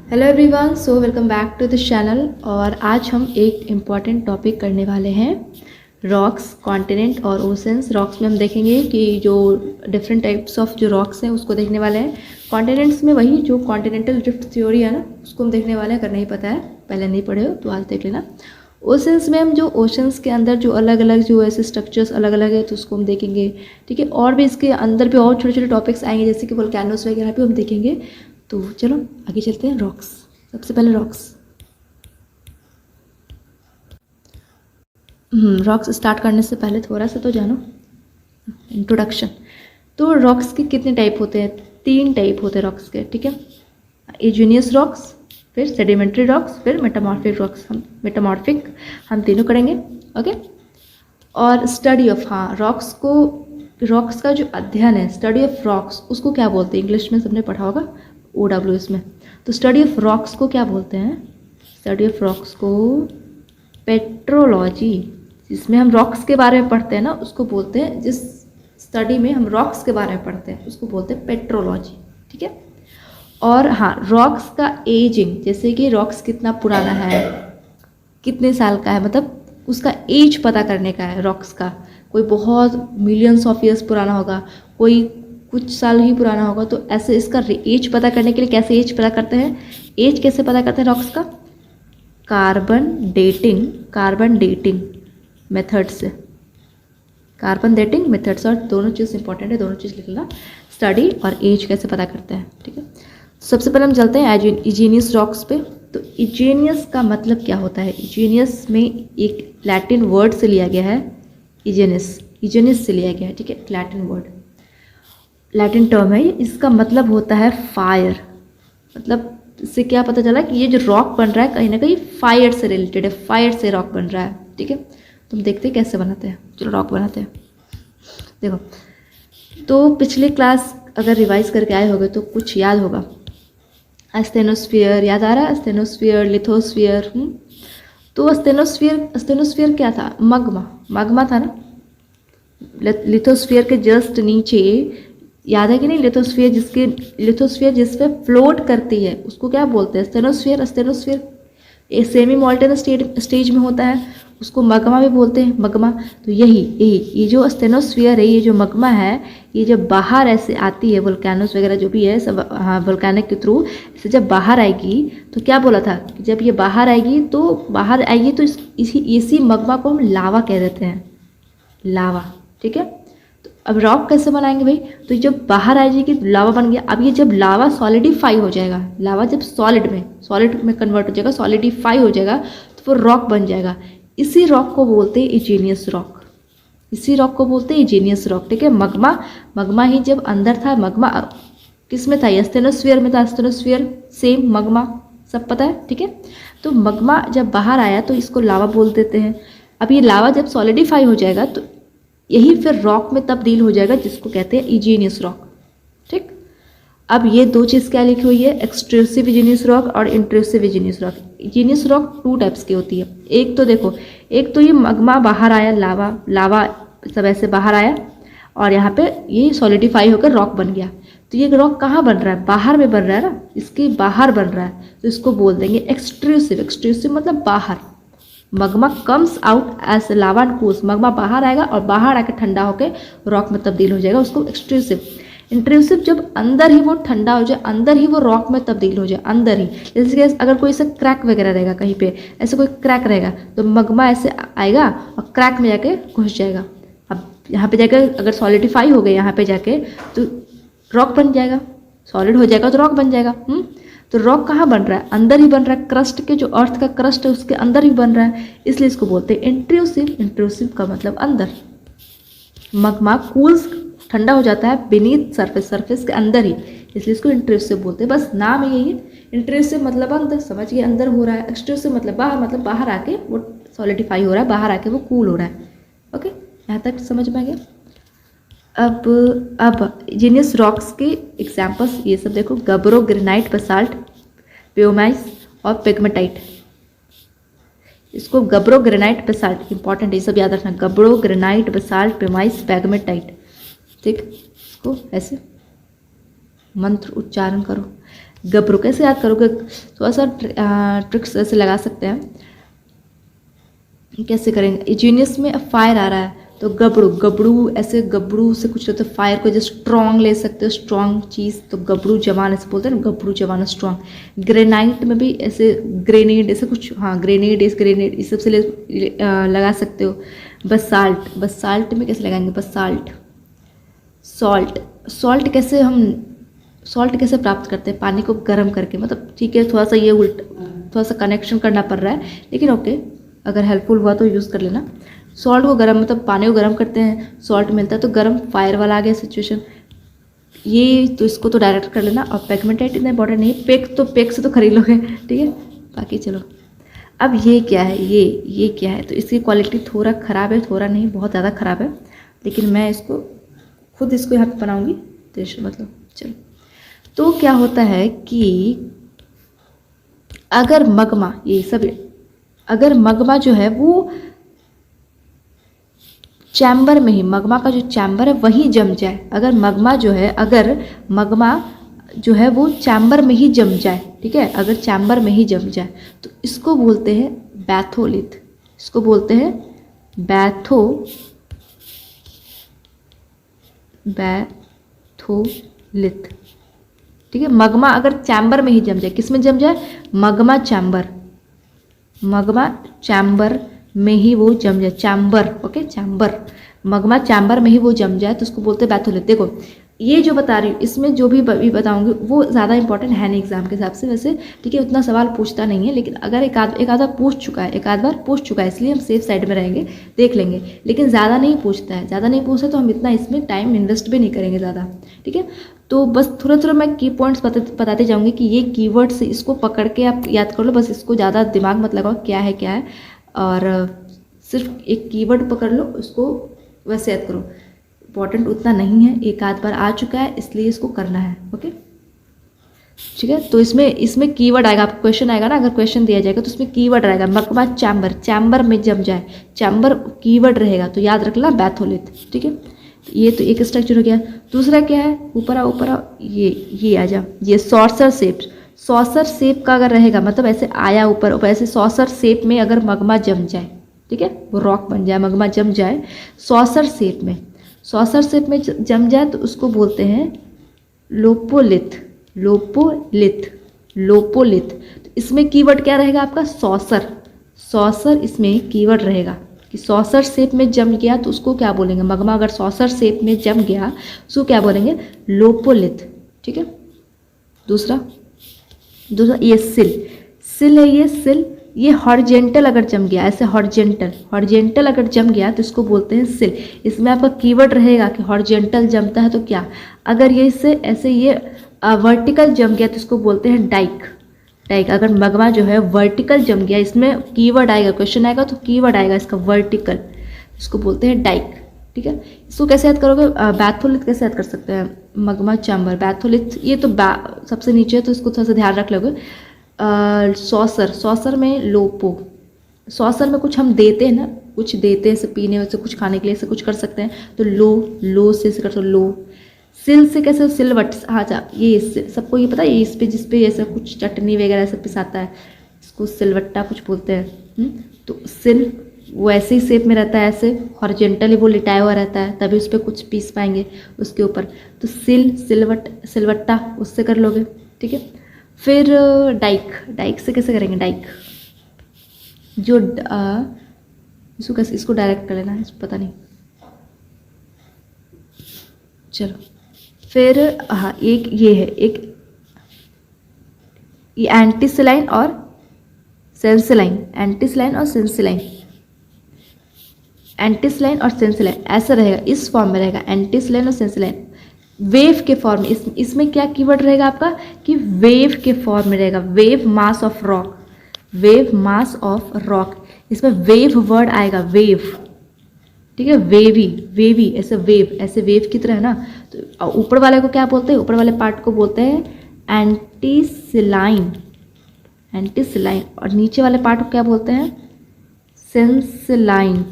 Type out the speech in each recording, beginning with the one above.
Hello everyone, so welcome back to this channel. और आज हम एक इम्पॉर्टेंट टॉपिक करने वाले हैं, रॉक्स, कॉन्टिनेंट और ओशंस। रॉक्स में हम देखेंगे कि जो डिफरेंट टाइप्स ऑफ जो रॉक्स हैं उसको देखने वाले हैं। कॉन्टिनेंट्स में वही जो कॉन्टिनेंटल ड्रिफ्ट थ्योरी है ना, उसको हम देखने वाले हैं। अगर नहीं पता है, पहले नहीं पढ़े हो तो आज देख लेना। ओशंस में हम जो ओशंस के अंदर जो अलग अलग जो ऐसे स्ट्रक्चर्स अलग अलग है तो उसको हम देखेंगे, ठीक है। और भी इसके अंदर भी और छोटे छोटे टॉपिक्स आएंगे, जैसे कि वोल्केनोस वगैरह भी हम देखेंगे। तो चलो आगे चलते हैं। रॉक्स, सबसे पहले रॉक्स स्टार्ट करने से पहले थोड़ा सा तो जानो इंट्रोडक्शन। तो रॉक्स के कितने टाइप होते हैं? 3 टाइप होते हैं रॉक्स के, ठीक है। इग्नियस रॉक्स, फिर सेडिमेंट्री रॉक्स, फिर मेटामॉर्फिक रॉक्स। हम तीनों करेंगे, ओके। और स्टडी ऑफ, रॉक्स का जो अध्ययन है, स्टडी ऑफ रॉक्स, उसको क्या बोलते हैं? इंग्लिश में सबने पढ़ा होगा, OWS में। तो स्टडी ऑफ रॉक्स को क्या बोलते हैं? स्टडी ऑफ रॉक्स को पेट्रोलॉजी, जिसमें हम रॉक्स के बारे में पढ़ते हैं ना, उसको बोलते हैं, जिस स्टडी में हम रॉक्स के बारे में पढ़ते हैं उसको बोलते हैं पेट्रोलॉजी, ठीक है। और हाँ, रॉक्स का एजिंग, जैसे कि रॉक्स कितना पुराना है, कितने साल का है, मतलब उसका एज पता करने का है रॉक्स का। कोई बहुत मिलियंस ऑफ ईयर्स पुराना होगा, कोई कुछ साल ही पुराना होगा। तो ऐसे इसका एज पता करने के लिए कैसे एज पता करते हैं? एज कैसे पता करते हैं रॉक्स का? कार्बन डेटिंग मेथड से। कार्बन डेटिंग मेथड्स, और दोनों चीज़ इंपॉर्टेंट है, दोनों चीज़ लिख लेना। स्टडी और एज कैसे पता करते हैं, ठीक है। सबसे पहले हम चलते हैं इग्नियस रॉक्स पे। तो इग्नियस का मतलब क्या होता है? इग्नियस में एक लैटिन वर्ड से लिया गया है, इग्नियस से लिया गया है, ठीक है। लैटिन वर्ड, लैटिन टर्म है। इसका मतलब होता है फायर। मतलब इससे क्या पता चला कि ये जो रॉक बन रहा है कहीं ना कहीं फायर से रिलेटेड है, फायर से रॉक बन रहा है, ठीक है। तो हम देखते हैं कैसे बनाते हैं। चलो रॉक बनाते हैं। देखो, तो पिछले क्लास अगर रिवाइज करके आए होगे तो कुछ याद होगा। अस्टेनोस्फीयर याद आ रहा है? अस्टेनोस्फीयर, लिथोस्फीयर। तो अस्टेनोस्फीयर क्या था? मगमा था ना। लिथोस्फीयर के जस्ट नीचे, याद है कि नहीं? लिथोस्फीयर जिस पे फ्लोट करती है उसको क्या बोलते हैं? स्टेनोस्फीयर ये सेमी मॉल्टन स्टेज में होता है, उसको मगमा भी बोलते हैं, मगमा। तो यही ये जो स्टेनोस्फीयर है, ये जो मगमा है, ये जब बाहर ऐसे आती है, वोल्केनोस वगैरह जो भी है सब, हाँ, वोल्केनिक के थ्रू इसे जब बाहर आएगी, तो क्या बोला था कि जब ये बाहर आएगी तो इसी मगमा को हम लावा कह देते हैं, लावा, ठीक है। तो अब रॉक कैसे बनाएंगे भाई? तो जब बाहर आ जाएगी तो लावा बन गया। अब ये जब लावा सॉलिडिफाई हो जाएगा, लावा जब सॉलिड में कन्वर्ट हो जाएगा, सॉलिडिफाई हो जाएगा, तो वो रॉक बन जाएगा। इसी रॉक को बोलते हैं इग्नियस रॉक, ठीक है। मगमा ही जब अंदर था, मगमा किस में था? स्टेनोस्फीयर में था। स्टेनोस्फीयर सेम मगमा, सब पता है, ठीक है। तो मगमा जब बाहर आया तो इसको लावा बोल देते हैं। अब ये लावा जब सॉलिडिफाई हो जाएगा तो यही फिर रॉक में तब्दील हो जाएगा, जिसको कहते हैं इग्नियस रॉक, ठीक। अब ये दो चीज़ क्या लिखी हुई है? एक्सट्रूसिव इग्नियस रॉक और intrusive igneous rock. Igneous rock 2 types की होती है। एक तो देखो, एक तो ये मगमा बाहर आया, लावा सब ऐसे बाहर आया और यहाँ पे ये सॉलिडिफाई होकर रॉक बन गया। तो ये रॉक कहाँ बन रहा है? बाहर में बन रहा है ना, इसके बाहर बन रहा है, तो इसको बोल देंगे एक्सट्रूसिव मतलब बाहर। Magma comes out as lava and cools, magma बाहर आएगा और बाहर आकर ठंडा होकर रॉक में तब्दील हो जाएगा, उसको एक्सट्रूसिव। इंट्रूसिव जब अंदर ही वो ठंडा हो जाए, अंदर ही वो रॉक में तब्दील हो जाए, अंदर ही। जैसे कि अगर कोई ऐसा क्रैक वगैरह रहेगा, कहीं पे ऐसे कोई क्रैक रहेगा, तो मगमा ऐसे आएगा और क्रैक में जाके घुस जाएगा। अब यहाँ पे जाकर अगर सॉलिडिफाई हो गए, यहाँ पे जाके तो रॉक बन जाएगा, सॉलिड हो जाएगा तो रॉक बन जाएगा। तो रॉक कहाँ बन रहा है? अंदर ही बन रहा है। क्रस्ट के जो अर्थ का क्रस्ट है उसके अंदर ही बन रहा है, इसलिए इसको बोलते हैं इंट्रूसिव का मतलब अंदर। मगमा कूल्स, ठंडा हो जाता है बीनीथ सरफेस के अंदर ही, इसलिए इसको इंट्रूसिव बोलते हैं। बस नाम यही है। इंट्रूसिव मतलब अंदर, समझ गए, अंदर हो रहा है। एक्सट्रूसिव मतलब बाहर आके वो सॉलिडिफाई हो रहा है, बाहर आके वो कूल हो रहा है, ओके। यहाँ तक समझ में आ गया? अब इग्नियस रॉक्स के एग्जाम्पल्स ये सब देखो, गब्रो, ग्रेनाइट, बसाल्ट, प्यूमाइस और पेगमेटाइट। इसको गब्रो, ग्रेनाइट, बसाल्ट इंपॉर्टेंट, ये सब याद रखना। गब्रो, ग्रेनाइट, बसाल्ट, प्यूमाइस, पेगमेटाइट, ठीक। इसको ऐसे मंत्र उच्चारण करो। गबरू कैसे याद करोगे, थोड़ा सा ट्रिक्स ऐसे लगा सकते हैं। कैसे करेंगे, जीनियस में फायर आ रहा है तो गबरू, गबरू ऐसे गबरू से कुछ रहता है, फायर को जैसे स्ट्रॉन्ग ले सकते हो, स्ट्रॉन्ग चीज़, तो गबरू जवान ऐसे बोलते हैं ना, गबरू जवान स्ट्रॉन्ग। ग्रेनाइट में भी ऐसे ग्रेनेड ऐसे कुछ, हाँ ग्रेनेड इस ग्रेनेड इस सबसे लगा सकते हो। बसाल्ट, बसाल्ट में कैसे लगाएंगे, बसाल्ट। सॉल्ट, सॉल्ट कैसे हम सॉल्ट कैसे प्राप्त करते हैं, पानी को गर्म करके, मतलब ठीक है थोड़ा सा ये उल्टा, थोड़ा सा कनेक्शन करना पड़ रहा है लेकिन ओके, अगर हेल्पफुल हुआ तो यूज़ कर लेना। सॉल्ट को गर्म, मतलब पानी को गर्म करते हैं, सॉल्ट मिलता है तो गर्म, फायर वाला आ गया सिचुएशन। ये तो इसको तो डायरेक्ट कर लेना। और पेगमेंटाइट इतना इंपॉर्टेंट नहीं, पेक तो पेक से तो खरीद लोगे, ठीक है। बाकी चलो, अब ये क्या है, ये क्या है, तो इसकी क्वालिटी थोड़ा ख़राब है, थोड़ा नहीं बहुत ज़्यादा ख़राब है, लेकिन मैं इसको खुद इसको यहाँ पे बनाऊँगी तो मतलब चलो। तो क्या होता है कि अगर मगमा, ये सब अगर मगमा जो है वो चैम्बर में ही, मगमा का जो चैम्बर है वहीं जम जाए, अगर मगमा जो है, अगर मगमा जो है वो चैम्बर में ही जम जाए, ठीक है, अगर चैम्बर में ही जम जाए तो इसको बोलते हैं बैथोलिथ, इसको बोलते हैं बैथोलिथ, ठीक है। मगमा अगर चैम्बर में ही जम जाए, किस में जम जाए, मगमा चैम्बर, मगमा चैम्बर में ही वो जम जाए, चैम्बर, ओके चैम्बर, मगमा चैम्बर में ही वो जम जाए तो उसको बोलते हैं बैथोलिथ। देखो ये जो बता रही हूँ इसमें जो भी बताऊंगी वो ज़्यादा इंपॉर्टेंट है नहीं एग्जाम के हिसाब से वैसे, ठीक है, उतना सवाल पूछता नहीं है, लेकिन अगर एक आध बार पूछ चुका है, एक आध बार पूछ चुका है, इसलिए हम सेफ साइड में रहेंगे, देख लेंगे, लेकिन ज़्यादा नहीं पूछता है, ज़्यादा नहीं पूछता तो हम इतना इसमें टाइम इन्वेस्ट भी नहीं करेंगे ज़्यादा, ठीक है। तो बस थोड़ा थोड़ा मैं की पॉइंट्स बताते जाऊँगी कि ये कीवर्ड से इसको पकड़ के आप याद कर लो, बस इसको ज़्यादा दिमाग मत लगाओ क्या है, और सिर्फ एक कीवर्ड पकड़ लो, उसको वैसे याद करो, इम्पॉर्टेंट उतना नहीं है, एक आध बार आ चुका है इसलिए इसको करना है, ओके ठीक है। तो इसमें कीवर्ड आएगा, आपको क्वेश्चन आएगा ना, अगर क्वेश्चन दिया जाएगा तो उसमें कीवर्ड आएगा, मगमा चैम्बर, चैम्बर में जम जाए, चैम्बर कीवर्ड रहेगा, तो याद रखना बैथोलिथ, ठीक है। ये तो एक स्ट्रक्चर हो गया। दूसरा क्या है, ऊपर ये आ जा, ये सॉर्सर शेप, सॉसर शेप का अगर रहेगा, मतलब ऐसे आया ऊपर, ऐसे सॉसर शेप में अगर मगमा जम जाए, ठीक है, वो रॉक बन जाए, मगमा जम जाए सॉसर शेप में, सॉसर शेप में जम जाए तो उसको बोलते हैं लोपोलिथ, लोपोलिथ, लोपोलिथ। तो इसमें कीवर्ड क्या रहेगा आपका, सॉसर, सॉसर इसमें कीवर्ड रहेगा कि सॉसर शेप में जम गया तो उसको क्या बोलेंगे, मगमा अगर सॉसर शेप में जम गया उसको क्या बोलेंगे, लोपोलिथ, ठीक है। दूसरा ये सिल है, ये सिल, ये हॉरिजेंटल अगर जम गया, ऐसे हॉरिजेंटल अगर जम गया तो इसको बोलते हैं सिल। इसमें आपका कीवर्ड रहेगा कि हॉरिजेंटल जमता है तो क्या, अगर ये इससे ऐसे ये वर्टिकल जम गया तो इसको बोलते हैं डाइक, डाइक। अगर मगमा जो है वर्टिकल जम गया, इसमें कीवर्ड आएगा, क्वेश्चन आएगा तो कीवर्ड आएगा इसका वर्टिकल, इसको बोलते हैं डाइक, ठीक है। इसको कैसे याद करोगे, बैथोलिथ कैसे याद कर सकते हैं, मगमा चैम्बर, बैथोलिथ, ये तो सबसे नीचे है तो इसको थोड़ा सा ध्यान रख लोगे। सॉसर, सॉसर में लोपो, सॉसर में कुछ हम देते हैं ना, कुछ देते हैं ऐसे पीने में से, कुछ खाने के लिए, ऐसे कुछ कर सकते हैं, तो लो से कर सकते, लो। सिल से कैसे, सिलवट, हाँ जा, ये सबको ये पता है, ये इस पे जिस पे ऐसा कुछ चटनी वगैरह ऐसे पिसाता है इसको सिलवट्टा कुछ बोलते हैं। तो सिल वो ऐसे ही शेप में रहता है, ऐसे हॉरिजेंटली वो लिटाया हुआ रहता है, तभी उस पर कुछ पीस पाएंगे उसके ऊपर, तो सिलवट्टा उससे कर लोगे, ठीक है। फिर डाइक, डाइक से कैसे करेंगे, डाइक जो इसको कैसे, इसको डायरेक्ट कर लेना है, पता नहीं, चलो। फिर हाँ एक ये है, एक ये एंटीसिलाइन और सेंसिलाइन, एंटीसिलाइन और सेंसिलाइन, एंटीसिलाइन और सेंसिलाइन ऐसा रहेगा, इस फॉर्म में रहेगा, एंटीसिलाइन और सेंसिलाइन वेव के फॉर्म में। इसमें क्या कीवर्ड रहेगा आपका कि वेव के फॉर्म में रहेगा, wave mass of rock, wave mass of rock, इसमें वेव वर्ड आएगा, वेव, ठीक है, वेवी, वेवी ऐसे वेव, ऐसे वेव की तरह है ना। तो ऊपर वाले को क्या बोलते हैं, ऊपर वाले पार्ट को बोलते हैं एंटीसिलाइन, एंटीसिलाइन, और नीचे वाले पार्ट को क्या बोलते हैं, सेंसिलाइन,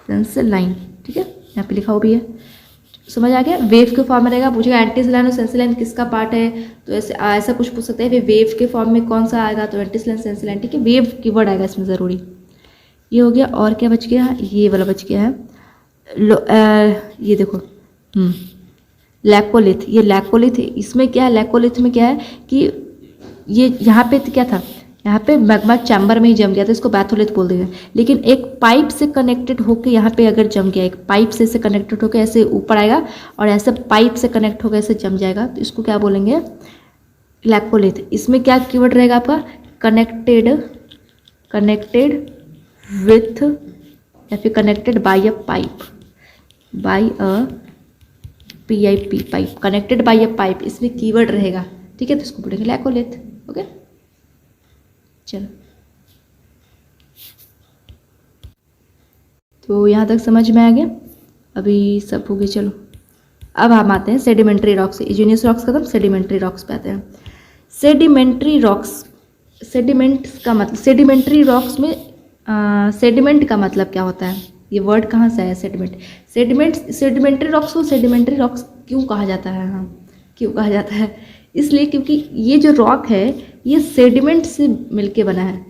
सेंसिलाइन, ठीक है, यहाँ पे लिखा हुआ भी है। समझ आ गया। वेव के फॉर्म में रहेगा, पूछेगा एंटीसिलाइन और सेंसिलाइन किसका पार्ट है, तो ऐसे ऐसा कुछ पूछ सकते हैं। फिर वेव के फॉर्म में कौन सा आएगा, तो एंटीसिलाइन सेंसिलाइन, ठीक है। वेव कीवर्ड आएगा इसमें ज़रूरी। ये हो गया। और क्या बच गया, ये वाला बच गया है। ये देखो लैकोलिथ, ये लैकोलिथ, इसमें क्या है, लैकोलिथ में क्या है कि ये यहाँ पे क्या था, यहाँ पे मैग्मा चैम्बर में ही जम गया था, इसको बैथोलिथ बोल देंगे। लेकिन एक पाइप से कनेक्टेड होकर यहाँ पे अगर जम गया, एक पाइप से ऐसे कनेक्टेड होकर ऐसे ऊपर आएगा और ऐसे पाइप से कनेक्ट होकर ऐसे जम जाएगा, तो इसको क्या बोलेंगे, लैकोलिथ। इसमें क्या कीवर्ड रहेगा आपका, कनेक्टेड, कनेक्टेड विथ या फिर connected by a pipe, by a PIP pipe, connected by a pipe, इसमें कीवर्ड रहेगा, ठीक है। तो इसको बोलेंगे लैकोलिथ। ओके, चलो तो यहाँ तक समझ में आ गया, अभी सब हो गया। चलो अब हम आते हैं सेडिमेंट्री रॉक्स। इग्नियस रॉक्स खत्म, सेडिमेंट्री रॉक्स पे आते हैं। सेडिमेंट्री रॉक्स, सेडिमेंट्स का मतलब, सेडिमेंट्री रॉक्स में सेडिमेंट का मतलब क्या होता है, ये वर्ड कहाँ से आया, सेडिमेंट। सेडिमेंट, सेडिमेंट्री रॉक्स को सेडिमेंट्री रॉक्स क्यों कहा जाता है, हाँ क्यों कहा जाता है, इसलिए क्योंकि ये जो रॉक है ये सेडिमेंट से मिलके बना है,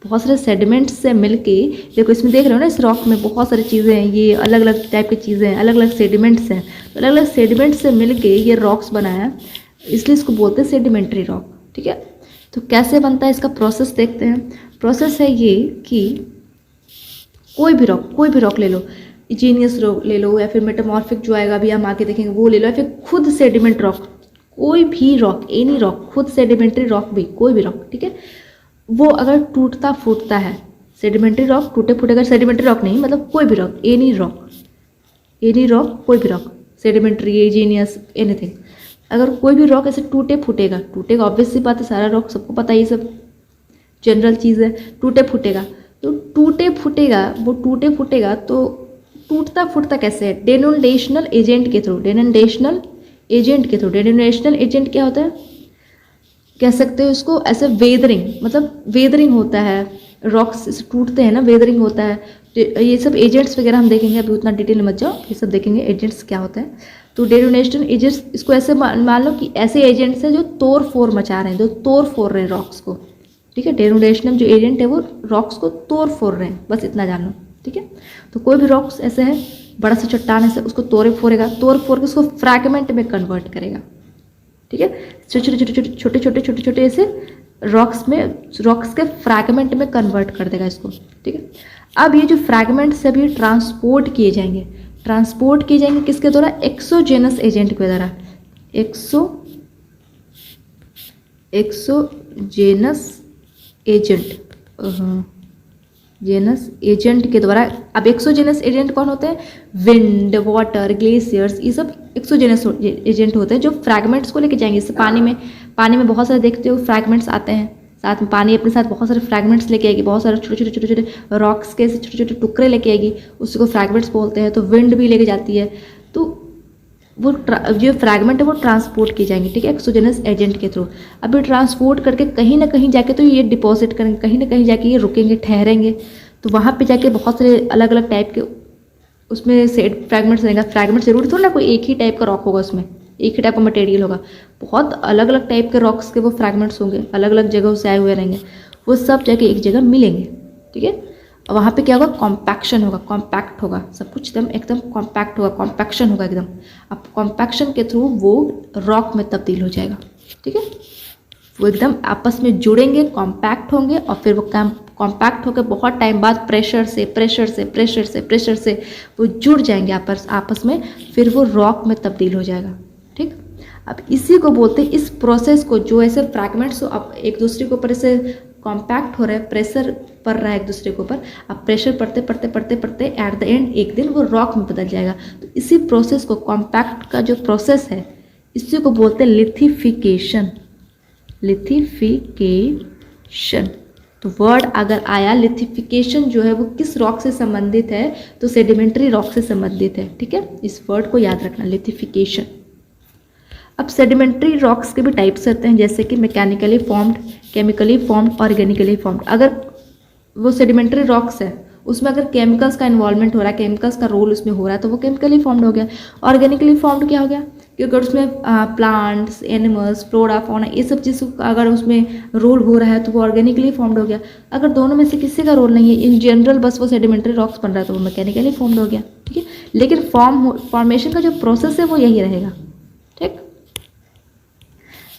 बहुत सारे सेडिमेंट्स से मिलके। देखो इसमें देख रहे हो ना, इस रॉक में बहुत सारी चीज़ें हैं, ये अलग अलग टाइप की चीज़ें हैं, अलग अलग सेडिमेंट्स हैं, तो अलग अलग सेडिमेंट्स से मिलके ये रॉक्स बनाया है, इसलिए इसको बोलते हैं सेडिमेंट्री रॉक, ठीक है। तो कैसे बनता है, इसका प्रोसेस देखते हैं। प्रोसेस है ये कि कोई भी रॉक ले लो, इग्नियस रॉक ले लो, या फिर मेटामॉर्फिक जो आएगा अभी हम आगे देखेंगे वो ले लो, या फिर खुद सेडिमेंट रॉक, कोई भी रॉक, एनी रॉक, खुद सेडिमेंट्री रॉक भी, कोई भी रॉक, ठीक है। वो अगर टूटता फूटता है, सेडिमेंट्री रॉक टूटे फूटेगा, सेडिमेंट्री रॉक नहीं मतलब कोई भी rock, any rock, any rock, कोई भी रॉक, सेडिमेंट्री, इग्नियस, एनीथिंग, अगर कोई भी रॉक ऐसे टूटे फूटेगा, टूटेगा ऑब्वियस सी बात है, सारा रॉक सबको पता है, ये सब जनरल चीज़ है, टूटे फूटेगा, तो टूटे फूटेगा, वो टूटे फूटेगा तो टूटता फूटता कैसे है, डेनोनेशनल एजेंट के थ्रू, डेनोनेशनल एजेंट के थ्रू। डेनोनेशनल एजेंट क्या होता है, कह सकते हो उसको ऐसे वेदरिंग, मतलब वेदरिंग होता है, रॉक्स टूटते हैं ना, वेदरिंग होता है, ये सब एजेंट्स वगैरह हम देखेंगे, अभी उतना डिटेल में मत जाओ, ये सब देखेंगे एजेंट्स क्या होता है। तो डेनोनेशनल एजेंट्स, इसको ऐसे मान लो कि ऐसे एजेंट्स हैं जो तोड़ फोड़ मचा रहे हैं, जो तोड़ फोड़ रहे हैं रॉक्स को, ठीक है। डेनोनेशनल जो एजेंट है वो रॉक्स को तोड़ फोड़ रहे हैं, बस इतना जान लो, ठीक है। तो कोई भी रॉक्स ऐसे है, बड़ा सा चट्टान ऐसे, उसको तोड़ फोड़ेगा, तोड़ फोड़ के उसको फ्रैगमेंट में कन्वर्ट करेगा, ठीक है। छोटे छोटे ऐसे रॉक्स में, रॉक्स के फ्रैगमेंट में कन्वर्ट कर देगा इसको, ठीक है। अब ये जो फ्रैगमेंट्स अभी ट्रांसपोर्ट किए जाएंगे, ट्रांसपोर्ट किए जाएंगे किसके द्वारा, एक्सोजेनस एजेंट के द्वारा, एक्सोजेनस एजेंट, जेनस एजेंट के द्वारा। अब एक्सोजेनस एजेंट कौन होते हैं, विंड, वाटर, ग्लेशियर्स, ये सब एक्सोजेनस एजेंट होते हैं जो फ्रैगमेंट्स को लेके जाएंगे। जैसे पानी में बहुत सारे देखते हो फ्रैगमेंट्स आते हैं, साथ में पानी अपने साथ बहुत सारे फ्रैगमेंट्स लेके आएगी, बहुत सारे छोटे छोटे रॉक्स के छोटे छोटे टुकड़े लेके आएगी, उसको फ्रैगमेंट्स बोलते हैं। तो विंड भी लेके जाती है, तो वो जो फ्रैगमेंट है वो ट्रांसपोर्ट किए जाएंगे, ठीक है, एक्सोजेनस एजेंट के थ्रू। अभी ट्रांसपोर्ट करके कहीं ना कहीं जाके तो ये डिपॉजिट करेंगे, कहीं ना कहीं जाके ये रुकेंगे, ठहरेंगे, तो वहाँ पे जाके बहुत सारे अलग अलग टाइप के उसमें से फ्रैगमेंट्स रहेंगे। फ्रैगमेंट जरूरी थोड़ा ना कोई एक ही टाइप का रॉक होगा, उसमें एक ही टाइप का मटेरियल होगा, बहुत अलग अलग टाइप के रॉक्स के वो फ्रैगमेंट्स होंगे, अलग अलग जगहों से आए हुए रहेंगे, वो सब जाके एक जगह मिलेंगे, ठीक है। वहाँ पे क्या होगा, कॉम्पैक्शन होगा, कॉम्पैक्ट होगा, सब कुछ एकदम कॉम्पैक्ट होगा, कॉम्पैक्शन होगा एकदम। अब कॉम्पैक्शन के थ्रू वो रॉक में तब्दील हो जाएगा, ठीक है। वो एकदम आपस में जुड़ेंगे, कॉम्पैक्ट होंगे, और फिर वो कॉम्पैक्ट होकर बहुत टाइम बाद प्रेशर से वो जुड़ जाएंगे आपस में, फिर वो रॉक में तब्दील हो जाएगा, ठीक। अब इसी को बोलते हैं, इस प्रोसेस को, जो ऐसे फ्रैगमेंट्स अब एक दूसरे के ऊपर ऐसे कॉम्पैक्ट हो रहा है, प्रेशर पड़ रहा है एक दूसरे के ऊपर, अब प्रेशर पड़ते एट द एंड एक दिन वो रॉक में बदल जाएगा। तो इसी प्रोसेस को, कॉम्पैक्ट का जो प्रोसेस है, इसी को बोलते हैं लिथिफिकेशन, लिथिफिकेशन। तो वर्ड अगर आया लिथिफिकेशन जो है वो किस रॉक से संबंधित है, तो सेडिमेंट्री रॉक से संबंधित है, ठीक है। इस वर्ड को याद रखना, लिथिफिकेशन। अब सेडिमेंट्री रॉक्स के भी टाइप्स होते हैं, जैसे कि mechanically formed, chemically formed, organically formed. अगर वो सेडिमेंट्री रॉक्स है उसमें अगर केमिकल्स का इन्वॉल्वमेंट हो रहा है, केमिकल्स का रोल उसमें हो रहा है, तो वो केमिकली फॉर्म्ड हो गया। ऑर्गेनिकली फॉर्म्ड क्या हो गया, क्योंकि उसमें प्लांट्स, एनिमल्स, फ्लोरा, फौना, ये सब चीज़ का अगर उसमें रोल हो रहा है तो वो ऑर्गेनिकली फॉर्म्ड हो गया। अगर दोनों में से किसी का रोल नहीं है, इन जनरल बस वो सेडिमेंट्री रॉक्स बन रहा है, तो वो मैकेनिकली फॉर्म्ड हो गया। ठीक है, लेकिन फॉर्मेशन का जो प्रोसेस है वो यही रहेगा। ठीक,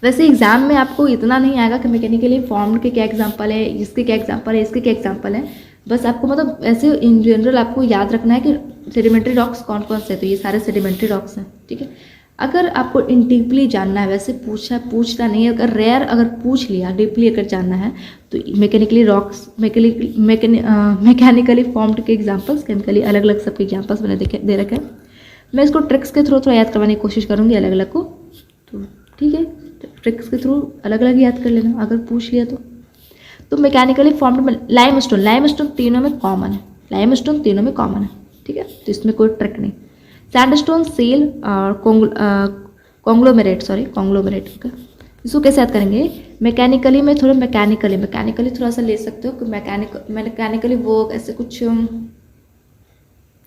वैसे एग्जाम में आपको इतना नहीं आएगा कि मैकेनिकली फॉर्म्ड के क्या एग्जांपल है, इसके क्या एग्जांपल है, इसके क्या एग्जांपल है। बस आपको मतलब ऐसे इन जनरल आपको याद रखना है कि सेडिमेंट्री रॉक्स कौन कौन से हैं, तो ये सारे सेडिमेंट्री रॉक्स हैं। ठीक है, अगर आपको इन डीपली जानना है, वैसे पूछता नहीं है, अगर रेयर अगर पूछ लिया, डीपली अगर जानना है तो मैकेनिकली रॉक्स, मैकेनिकली फॉर्म्ड के एग्जांपल्स, केमिकली अलग अलग सबके एग्जांपल्स मैंने दे रखे हैं। मैं इसको ट्रिक्स के थ्रू थोड़ा याद करवाने की कोशिश करूँगी अलग अलग को, तो ठीक है, ट्रिक्स के थ्रू अलग अलग याद कर लेना अगर पूछ लिया तो मैकेनिकली फॉर्म्ड में लाइमस्टोन तीनों में कॉमन है, लाइमस्टोन तीनों में कॉमन है। ठीक है, तो इसमें कोई ट्रिक नहीं। सैंडस्टोन, सील और कॉन्ग्लोमेरेट। इसको कैसे याद करेंगे, मैकेनिकली में थोड़ा मैकेनिकली थोड़ा सा ले सकते हो कि मैकेनिकली वर्क, ऐसे कुछ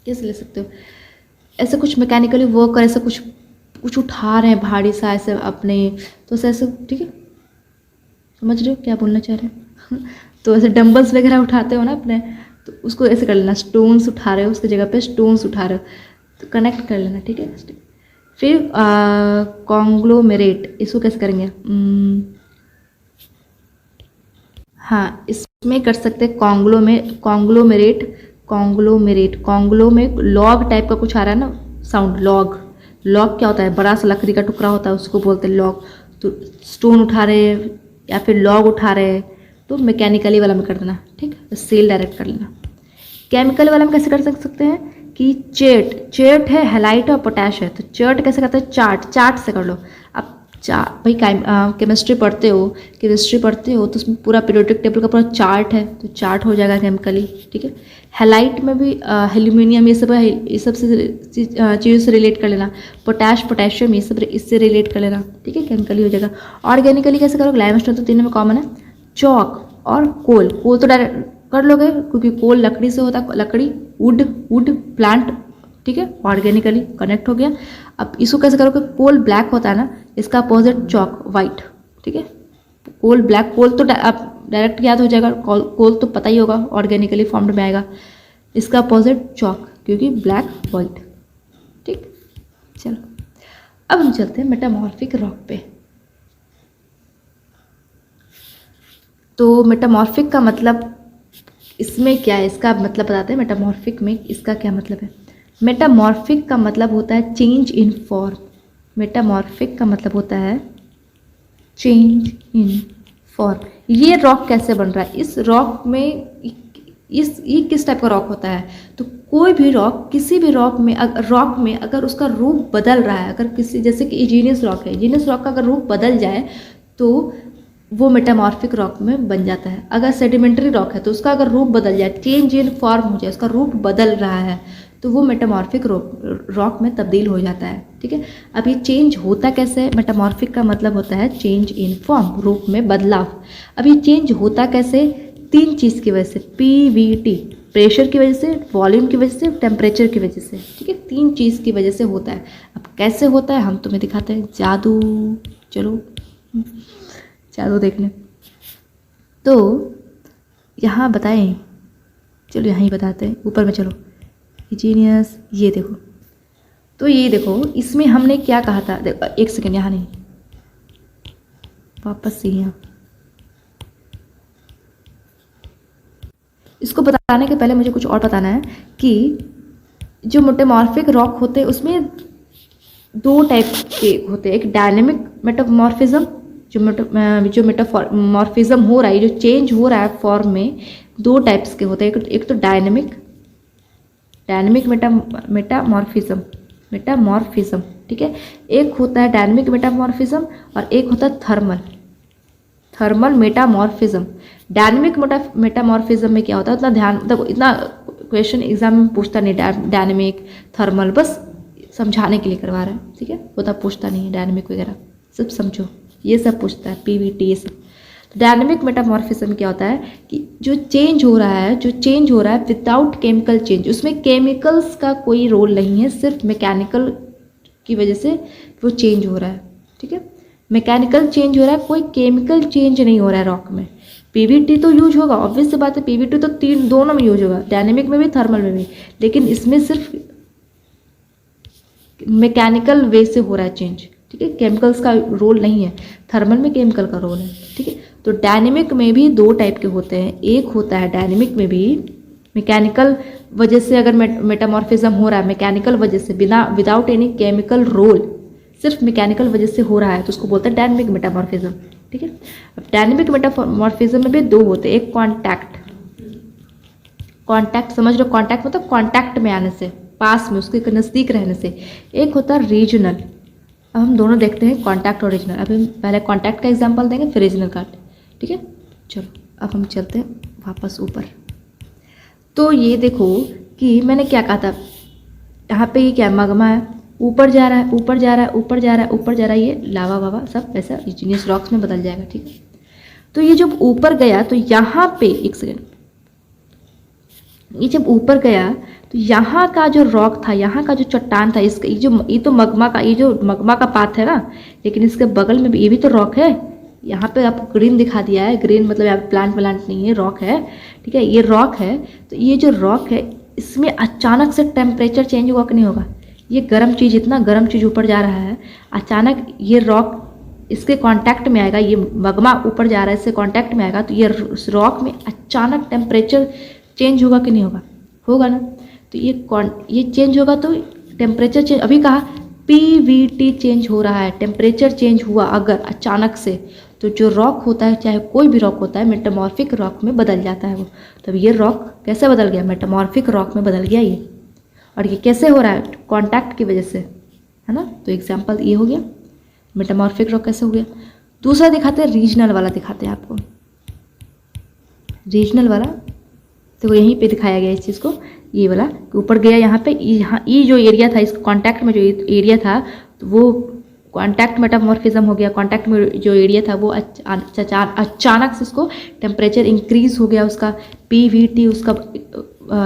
कैसे ले सकते हो, ऐसे कुछ मैकेनिकली वर्क कर, ऐसे कुछ उठा रहे हैं भारी सा ऐसे अपने, तो ऐसे ठीक है, समझ रहे हो क्या बोलना चाह रहे हैं तो ऐसे डंबल्स वगैरह उठाते हो ना अपने, तो उसको ऐसे कर लेना, स्टोन्स उठा रहे हो, उसकी जगह पे स्टोन्स उठा रहे हो, तो कनेक्ट कर लेना। ठीक है, फिर कॉन्ग्लोमेरेट, इसको कैसे करेंगे, हाँ इसमें कर सकते हैं कॉन्ग्लो में लॉग टाइप का कुछ आ रहा है ना साउंड, लॉग क्या होता है, बड़ा सा लकड़ी का टुकड़ा होता है, उसको बोलते हैं लॉग। तो स्टोन उठा रहे या फिर लॉग उठा रहे, तो मैकेनिकली वाला में कर देना। ठीक, सेल डायरेक्ट कर लेना। केमिकल वाला में कैसे कर सकते हैं कि चेट है, हैलाइट और पोटैश है, तो चेट कैसे करते हैं, चार्ट से कर लो। अब भाई केमिस्ट्री पढ़ते हो तो उसमें पूरा पीरियोडिक टेबल का पूरा चार्ट है, तो चार्ट हो जाएगा केमिकली। ठीक है, हैलाइट में भी एल्यूमिनियम, ये सब से चीज़ों से रिलेट कर लेना। पोटेशियम, ये सब इससे रिलेट कर लेना। ठीक है, केमिकली हो जाएगा। ऑर्गेनिकली कैसे करोगे, लाइमस्टोन तो तीनों में कॉमन है। चौक और कोल तो डायरेक्ट कर लोगे, क्योंकि कोल लकड़ी से होता है, लकड़ी वुड प्लांट। ठीक है, ऑर्गेनिकली कनेक्ट हो गया। अब इसको कैसे करोगे, कोल ब्लैक होता है ना, इसका अपोजिट चौक वाइट। ठीक है, कोल ब्लैक, कोल तो आप डायरेक्ट याद हो जाएगा, कोल तो पता ही होगा, ऑर्गेनिकली फॉर्म्ड में आएगा। इसका अपोजिट चौक, क्योंकि ब्लैक वाइट। ठीक, चलो अब हम चलते हैं मेटामॉर्फिक रॉक पे। तो मेटामॉर्फिक का मतलब इसमें क्या है, इसका मतलब बताते हैं। मेटामॉर्फिक में इसका क्या मतलब है, मेटामॉर्फिक का मतलब होता है चेंज इन फॉर्म। मेटामॉर्फिक का मतलब होता है चेंज इन फॉर्म। ये रॉक कैसे बन रहा है, इस रॉक में ये किस टाइप का रॉक होता है, तो कोई भी रॉक, किसी भी रॉक में अगर उसका रूप बदल रहा है, अगर किसी, जैसे कि इजीनियस रॉक है, इजीनियस रॉक का अगर रूप बदल जाए तो वो मेटामॉर्फिक रॉक में बन जाता है। अगर सेडिमेंट्री रॉक है तो उसका अगर रूप बदल जाए, चेंज इन फॉर्म हो जाए, उसका रूप बदल रहा है, तो वो मेटामॉर्फिक रॉक में तब्दील हो जाता है। ठीक है, अब ये चेंज होता कैसे है, मेटामॉर्फिक का मतलब होता है चेंज इन फॉर्म, रूप में बदलाव। अब ये चेंज होता कैसे, तीन चीज़ की वजह से, PVT, प्रेशर की वजह से, वॉल्यूम की वजह से, टेम्परेचर की वजह से। ठीक है, तीन चीज़ की वजह से होता है। अब कैसे होता है हम तुम्हें दिखाते हैं, जादू, चलो जादू देख लें। तो यहाँ बताएं, चलो यहाँ ही बताते हैं, ऊपर में चलो, जीनियस, ये देखो, तो ये देखो, इसमें हमने क्या कहा था, देखो एक सेकेंड, यहाँ नहीं, वापस से यहाँ। इसको बताने के पहले मुझे कुछ और बताना है कि जो मेटामॉर्फिक रॉक होते हैं उसमें दो टाइप के होते हैं। एक डायनेमिक मेटामॉर्फिज्म, जो मेटामॉर्फिज्म हो रहा है, जो चेंज हो रहा है फॉर्म में, दो टाइप्स के होते हैं। एक तो डायनेमिक मेटामॉर्फिज्म। ठीक है, एक होता है डायनेमिक मेटामॉर्फिज्म और एक होता है थर्मल मेटामॉर्फिज्म। डायनेमिक मेटामॉर्फिज्म में क्या होता है, उतना ध्यान, मतलब इतना क्वेश्चन एग्जाम में पूछता नहीं, डायनेमिक थर्मल बस समझाने के लिए करवा रहा है। ठीक है, उतना पूछता नहीं है, डायनेमिक वगैरह सब समझो, ये सब पूछता है, PVT ये सब। डायनेमिक मेटामॉर्फिज्म क्या होता है कि जो चेंज हो रहा है विदाउट केमिकल चेंज, उसमें केमिकल्स का कोई रोल नहीं है, सिर्फ मैकेनिकल की वजह से वो चेंज हो रहा है। ठीक है, मैकेनिकल चेंज हो रहा है, कोई केमिकल चेंज नहीं हो रहा है रॉक में। पीवीटी तो यूज होगा, ऑब्वियस सी बात है, पीवीटी तो तीन दोनों में यूज होगा, डायनेमिक में भी थर्मल में भी, लेकिन इसमें सिर्फ मैकेनिकल वे से हो रहा है चेंज। ठीक है, केमिकल्स का रोल नहीं है, थर्मल में केमिकल का रोल है। ठीक है, तो डायनेमिक में भी दो टाइप के होते हैं, एक होता है डायनेमिक में भी मैकेनिकल वजह से अगर मेटामॉर्फिज्म हो रहा है, मैकेनिकल वजह से, बिना विदाउट एनी केमिकल रोल, सिर्फ मैकेनिकल वजह से हो रहा है, तो उसको बोलते हैं डायनेमिक मेटामॉर्फिज्म। ठीक है, अब डायनेमिक मेटामॉर्फिज्म में भी दो होते हैं, एक कॉन्टैक्ट समझ लो, कॉन्टैक्ट मतलब कॉन्टैक्ट में आने से, पास में, उसके नज़दीक रहने से। एक होता है रीजनल। अब हम दोनों देखते हैं, कॉन्टैक्ट और रीजनल। अभी हम पहले कॉन्टैक्ट का एग्जांपल देंगे, फिर रीजनल का। ठीक है, चलो अब हम चलते हैं वापस ऊपर। तो ये देखो कि मैंने क्या कहा था, यहाँ पे ये क्या मगमा है, ऊपर जा रहा है, ऊपर जा रहा है, ऊपर जा रहा है, ऊपर जा रहा है, ये लावा वावा सब वैसा इग्नियस रॉक्स में बदल जाएगा। ठीक है, तो ये जब ऊपर गया तो यहाँ पे, एक सेकेंड, ये जब ऊपर गया तो यहाँ का जो रॉक था, यहाँ का जो चट्टान था, इसका ये तो मगमा का, ये जो मगमा का पाथ है ना, लेकिन इसके बगल में भी ये भी तो रॉक है। यहाँ पे आपको ग्रीन दिखा दिया है, ग्रीन मतलब यहाँ पे प्लांट नहीं है, रॉक है। ठीक है, ये रॉक है, तो ये जो रॉक है इसमें अचानक से टेम्परेचर चेंज होगा कि नहीं होगा? ये गर्म चीज़, इतना गर्म चीज़ ऊपर जा रहा है, अचानक ये रॉक इसके कांटेक्ट में आएगा, ये मगमा ऊपर जा रहा है, इससे कांटेक्ट में आएगा, तो ये रॉक में अचानक टेम्परेचर चेंज होगा कि नहीं होगा? होगा ना। तो ये चेंज होगा तो टेम्परेचर चेंज, अभी कहा पीवीटी चेंज हो रहा है, टेम्परेचर चेंज हुआ अगर अचानक से, तो जो रॉक होता है, चाहे कोई भी रॉक होता है, मेटामॉर्फिक रॉक में बदल जाता है वो। तब ये रॉक कैसे बदल गया? मेटामॉर्फिक रॉक में बदल गया ये। और ये कैसे हो रहा है? कांटेक्ट की वजह से, है ना। तो एग्जांपल ये हो गया, मेटामॉर्फिक रॉक कैसे हो गया। दूसरा दिखाते हैं, रीजनल वाला दिखाते हैं आपको। रीजनल वाला तो यहीं पे दिखाया गया इस चीज़ को, ये वाला ऊपर गया, यहाँ पे, यहाँ ये जो एरिया था, इस कांटेक्ट में जो एरिया था, तो वो कांटेक्ट मेटामॉर्फिज्म हो गया। कांटेक्ट में जो एरिया था वो अचानक से उसको टेम्परेचर इंक्रीज हो गया, उसका पीवीटी उसका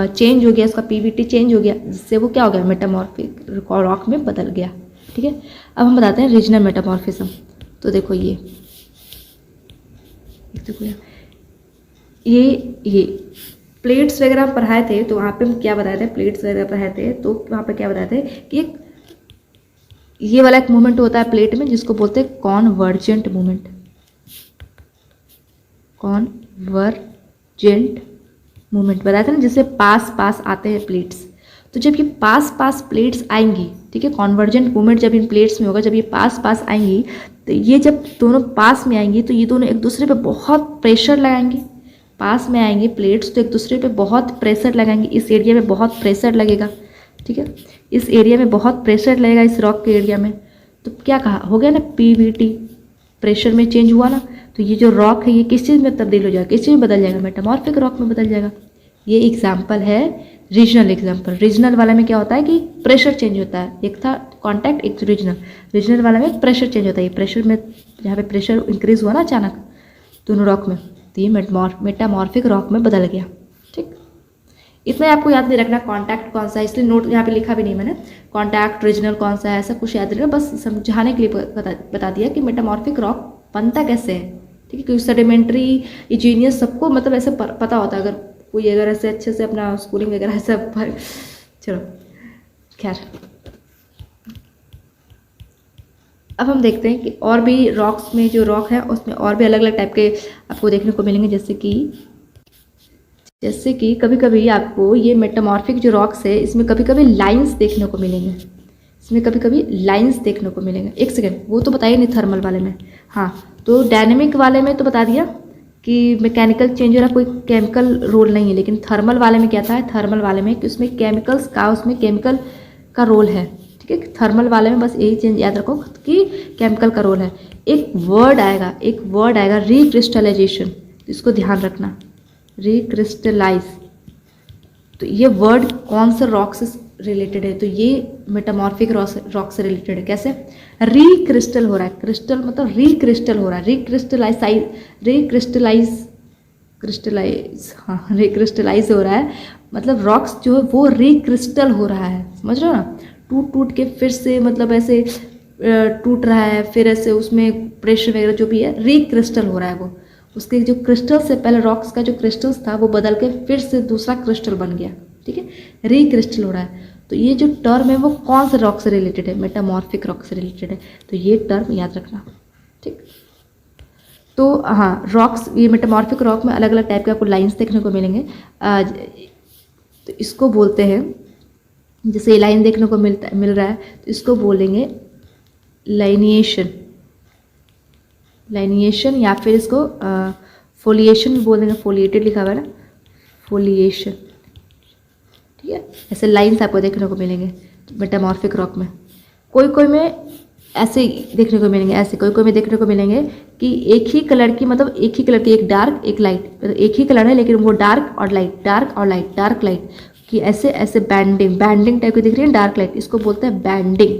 चेंज हो गया, उसका पीवीटी चेंज हो गया, जिससे वो क्या हो गया? मेटामॉर्फिक रॉक में बदल गया। ठीक है, अब हम बताते हैं रीजनल मेटामॉर्फिज्म। तो देखो ये प्लेट्स वगैरह हम पढ़ाए थे, तो वहाँ पे हम क्या बताए थे, प्लेट्स वगैरह पढ़ाए थे, तो वहाँ पे क्या बताए थे कि ये वाला एक मूवमेंट होता है प्लेट में, जिसको बोलते हैं कॉन्वर्जेंट मूवमेंट। कॉन्वर्जेंट मूवमेंट बताया था ना, जिससे पास पास आते हैं प्लेट्स। तो जब ये पास पास प्लेट्स आएंगी, ठीक है, कॉन्वर्जेंट मूवमेंट जब इन प्लेट्स में होगा, जब ये पास पास आएंगी, तो ये जब दोनों पास में आएंगी, तो ये दोनों एक दूसरे पे बहुत प्रेशर लगाएंगे। पास में आएंगे प्लेट्स तो एक दूसरे पे बहुत प्रेशर लगाएंगे, इस एरिया में बहुत प्रेशर लगेगा। ठीक है, इस एरिया में बहुत प्रेशर लगेगा, इस रॉक के एरिया में। तो क्या कहा, हो गया ना, पीवीटी प्रेशर में चेंज हुआ ना, तो ये जो रॉक है ये किस चीज़ में तब्दील हो जाएगा, किस चीज़ में बदल जाएगा? मेटामॉर्फिक रॉक में बदल जाएगा। ये एग्जाम्पल है रीजनल एग्जाम्पल। रीजनल वाला में क्या होता है कि प्रेशर चेंज होता है, एक था कॉन्टैक्ट, एक रीजनल। रीजनल वाला में प्रेशर चेंज होता है, ये प्रेशर में, जहाँ पे प्रेशर इंक्रीज हुआ ना अचानक दोनों रॉक में, तो ये मेटामॉर्फिक रॉक में बदल गया। ठीक, इतना आपको याद नहीं रखना कॉन्टैक्ट कौन सा है, इसलिए नोट यहाँ पे लिखा भी नहीं मैंने, कॉन्टैक्ट रीजनल कौन सा है, ऐसा कुछ याद नहीं रखना, बस समझाने के लिए बता दिया कि मेटामॉर्फिक रॉक बनता कैसे है। ठीक है, क्योंकि सेडिमेंट्री, इजीनियस सबको मतलब ऐसे पता होता है, अगर कोई अगर ऐसे अच्छे से अपना स्कूलिंग वगैरह सब, चलो खैर। अब हम देखते हैं कि और भी रॉक्स में, जो रॉक है उसमें और भी अलग अलग टाइप के आपको देखने को मिलेंगे, जैसे कि कभी कभी आपको ये मेटामॉर्फिक जो रॉक्स है, इसमें कभी कभी लाइंस देखने को मिलेंगे, इसमें कभी कभी लाइंस देखने को मिलेंगे। एक सेकेंड, वो तो बताइए नहीं थर्मल वाले में। हाँ, तो डायनेमिक वाले में तो बता दिया कि मैकेनिकल चेंज हो रहा, कोई केमिकल रोल नहीं है, लेकिन थर्मल वाले में क्या था, थर्मल वाले में कि उसमें केमिकल्स का, उसमें केमिकल का रोल है। ठीक है, थर्मल वाले में बस यही चेंज याद रखो कि केमिकल का रोल है। एक वर्ड आएगा रिक्रिस्टलाइजेशन, तो इसको ध्यान रखना, रिक्रिस्टलाइज। तो ये वर्ड कौन से रॉक से रिलेटेड है, तो ये मेटामॉर्फिक रॉक से रिलेटेड है। कैसे? रिक्रिस्टल हो रहा है, क्रिस्टल मतलब रिक्रिस्टल हो रहा है, रिक्रिस्टलाइज हो रहा है, मतलब रॉक्स जो है वो रिक्रिस्टल हो रहा है, समझ रहे हो ना? टूट टूट के फिर से मतलब ऐसे टूट रहा है, फिर ऐसे उसमें प्रेशर वगैरह जो भी है, रिक्रिस्टल हो रहा है वो, उसके जो क्रिस्टल से पहले रॉक्स का जो क्रिस्टल्स था वो बदल के फिर से दूसरा क्रिस्टल बन गया, ठीक है, रिक्रिस्टल हो रहा है। तो ये जो टर्म है वो कौन से रॉक से रिलेटेड है? मेटामॉर्फिक रॉक से रिलेटेड है, तो ये टर्म याद रखना, ठीक। तो हाँ, रॉक्स, ये मेटामॉर्फिक रॉक में अलग अलग टाइप के आपको लाइंस देखने को मिलेंगे। तो इसको बोलते हैं, जैसे ये लाइन देखने को मिल रहा है, तो इसको बोलेंगे लाइनिएशन, या फिर इसको फोलिएशन भी बोल देंगे, फोलिएटेड लिखा हुआ है ना, फोलिएशन, ठीक है। ऐसे लाइंस आपको देखने को मिलेंगे मेटामॉर्फिक रॉक में। कोई में ऐसे देखने को मिलेंगे, ऐसे कोई में देखने को मिलेंगे कि एक ही कलर की, मतलब एक ही कलर की, एक डार्क एक लाइट, मतलब एक ही कलर है लेकिन वो डार्क और लाइट, डार्क और लाइट, डार्क लाइट कि ऐसे ऐसे बैंडिंग टाइप की दिख रही है डार्क लाइट, इसको बोलते हैं बैंडिंग।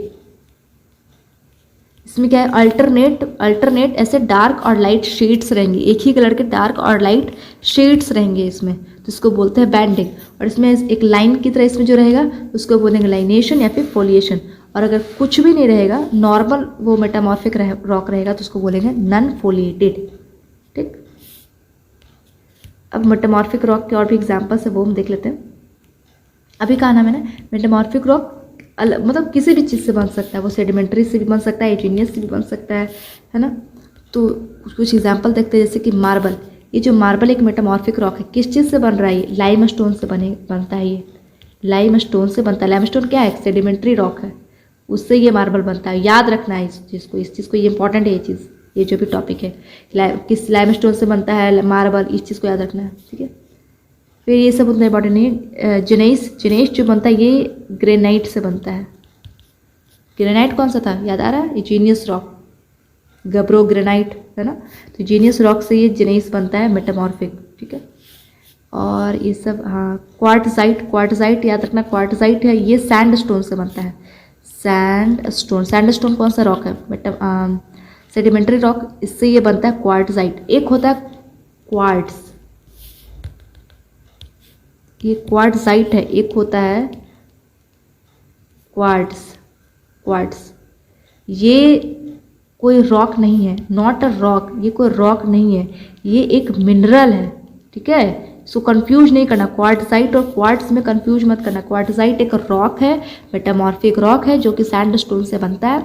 इसमें क्या है? अल्टरनेट ऐसे डार्क और लाइट शेड्स रहेंगे, एक ही कलर के डार्क और लाइट शेड्स रहेंगे इसमें, तो इसको बोलते हैं बैंडिंग। और इसमें एक लाइन की तरह इसमें जो रहेगा उसको बोलेंगे लाइनेशन या फिर फोलिएशन। और अगर कुछ भी नहीं रहेगा, नॉर्मल वो मेटामॉर्फिक रॉक रहेगा, तो उसको बोलेंगे नॉन फोलिएटेड, ठीक। अब मेटामॉर्फिक रॉक के और भी एग्जाम्पल्स है, वो हम देख लेते हैं। अभी कहा ना मैंने, मेटामॉर्फिक रॉक मतलब किसी भी चीज़ से बन सकता है, वो सेडिमेंट्री से भी बन सकता है, इग्नियस से भी बन सकता है ना। तो कुछ एग्जांपल देखते हैं, जैसे कि मार्बल। ये जो मार्बल एक मेटामॉर्फिक रॉक है, किस चीज़ से बन रहा है? ये लाइमस्टोन से बनता है, ये लाइमस्टोन से बनता है। लाइमस्टोन क्या है? सेडिमेंट्री रॉक है, उससे ये मार्बल बनता है। याद रखना है इस चीज़ को, ये इंपॉर्टेंट है ये चीज़, ये जो भी टॉपिक है, किस लाइमस्टोन से बनता है मार्बल, इस चीज़ को याद रखना है, ठीक है। फिर ये सब उतना इंपॉर्टेंट नहीं है। जिनेस जो बनता है ये ग्रेनाइट से बनता है। ग्रेनाइट कौन सा था, याद आ रहा है? इग्नियस रॉक, गब्रो ग्रेनाइट है ना। तो इग्नियस रॉक से ये जिनेस बनता है मेटामॉर्फिक, ठीक है। और ये सब, हाँ, क्वार्टजाइट याद रखना, क्वार्टजाइट है, ये सैंडस्टोन से बनता है। सैंडस्टोन कौन सा रॉक है? सेडिमेंट्री रॉक, इससे ये बनता है क्वार्टजाइट। एक होता है क्वार्ट्स, ये क्वार्टजाइट है, एक होता है क्वार्ट्स। ये कोई रॉक नहीं है, नॉट अ रॉक, ये कोई रॉक नहीं है, ये एक मिनरल है, ठीक है। इसको कंफ्यूज नहीं करना, क्वार्टजाइट और क्वार्ट्स में कंफ्यूज मत करना। क्वार्टजाइट एक रॉक है, मेटामॉर्फिक रॉक है, जो कि सैंडस्टोन से बनता है।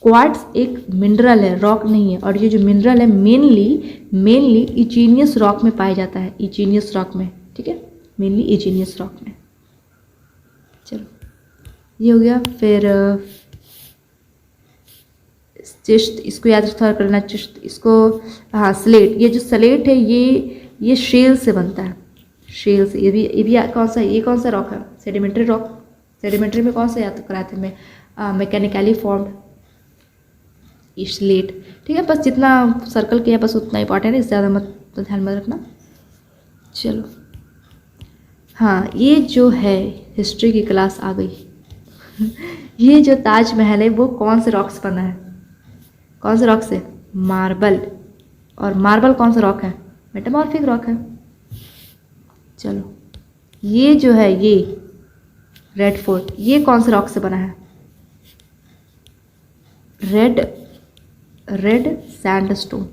क्वार्ट्स एक मिनरल है, रॉक नहीं है। और ये जो मिनरल है मेनली इग्नियस रॉक में पाया जाता है, इग्नियस रॉक में, ठीक है, मेनली इग्नियस रॉक में। चलो, ये हो गया। फिर चिश्त, इसको याद करना, चिश्त, इसको, हाँ, स्लेट। ये जो स्लेट है ये शेल से बनता है, शेल से। ये भी कौन सा, ये कौन सा रॉक है? Sedimentary rock. सेडिमेंट्री में कौन सा याद कराते हैं? मैकेनिकली फॉर्म्ड स्लेट, ठीक है। बस जितना सर्कल किया बस उतना इंपॉर्टेंट है, इससे ज़्यादा मत, तो ध्यान में रखना। चलो, हाँ, ये जो है हिस्ट्री की क्लास आ गई। ये जो ताजमहल है वो कौन से रॉक से बना है? कौन से रॉक से? मार्बल। और मार्बल कौन सा रॉक है? मेटामॉर्फिक रॉक है। चलो, ये जो है, ये रेड फोर्ट, ये कौन से रॉक से बना है? रेड सैंडस्टोन,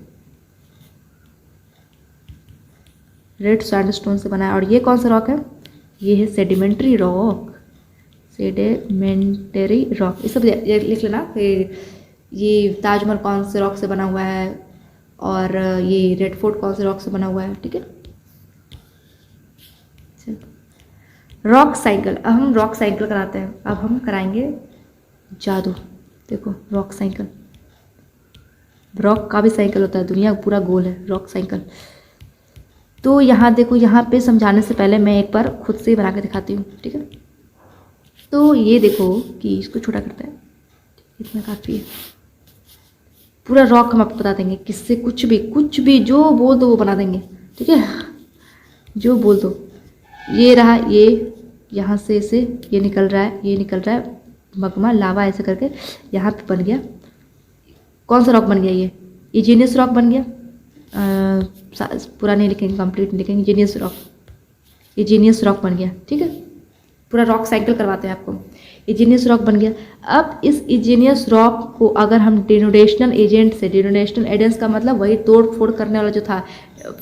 रेड सैंडस्टोन से बना है। और ये कौन सा रॉक है? ये है सेडिमेंट्री रॉक, सेडिमेंटरी रॉक। ये सब लिख लेना। फिर ये ताजमहल कौन से रॉक से बना हुआ है, और ये रेड फोर्ट कौन से रॉक से बना हुआ है, ठीक है। रॉक साइकिल, अब हम रॉक साइकिल कराते हैं। अब हम कराएंगे जादू। देखो, रॉक साइकिल, रॉक का भी साइकिल होता है, दुनिया पूरा गोल है रॉक साइकिल। तो यहाँ देखो, यहाँ पे समझाने से पहले मैं एक बार खुद से बना के दिखाती हूँ, ठीक है। तो ये देखो कि इसको छोटा करता है, इतना काफ़ी है। पूरा रॉक हम आपको बता देंगे, किससे कुछ भी जो बोल दो वो बना देंगे, ठीक है, जो बोल दो। ये रहा, यहाँ से इसे ये निकल रहा है, ये निकल रहा है मगमा लावा, ऐसे करके यहाँ पे बन गया। कौन सा रॉक बन गया? ये इजीनियस रॉक बन गया। पूरा नहीं लिखेंगे, कंप्लीट नहीं लिखेंगे, इजीनियस रॉक, इजीनियस रॉक बन गया। ठीक है, पूरा रॉक साइकिल करवाते हैं आपको। इजीनियस रॉक बन गया। अब इस इजीनियस रॉक को अगर हम डिनोडेशनल एजेंट से, डिनोडेशनल एजेंट्स का मतलब वही तोड़ फोड़ करने वाला जो था,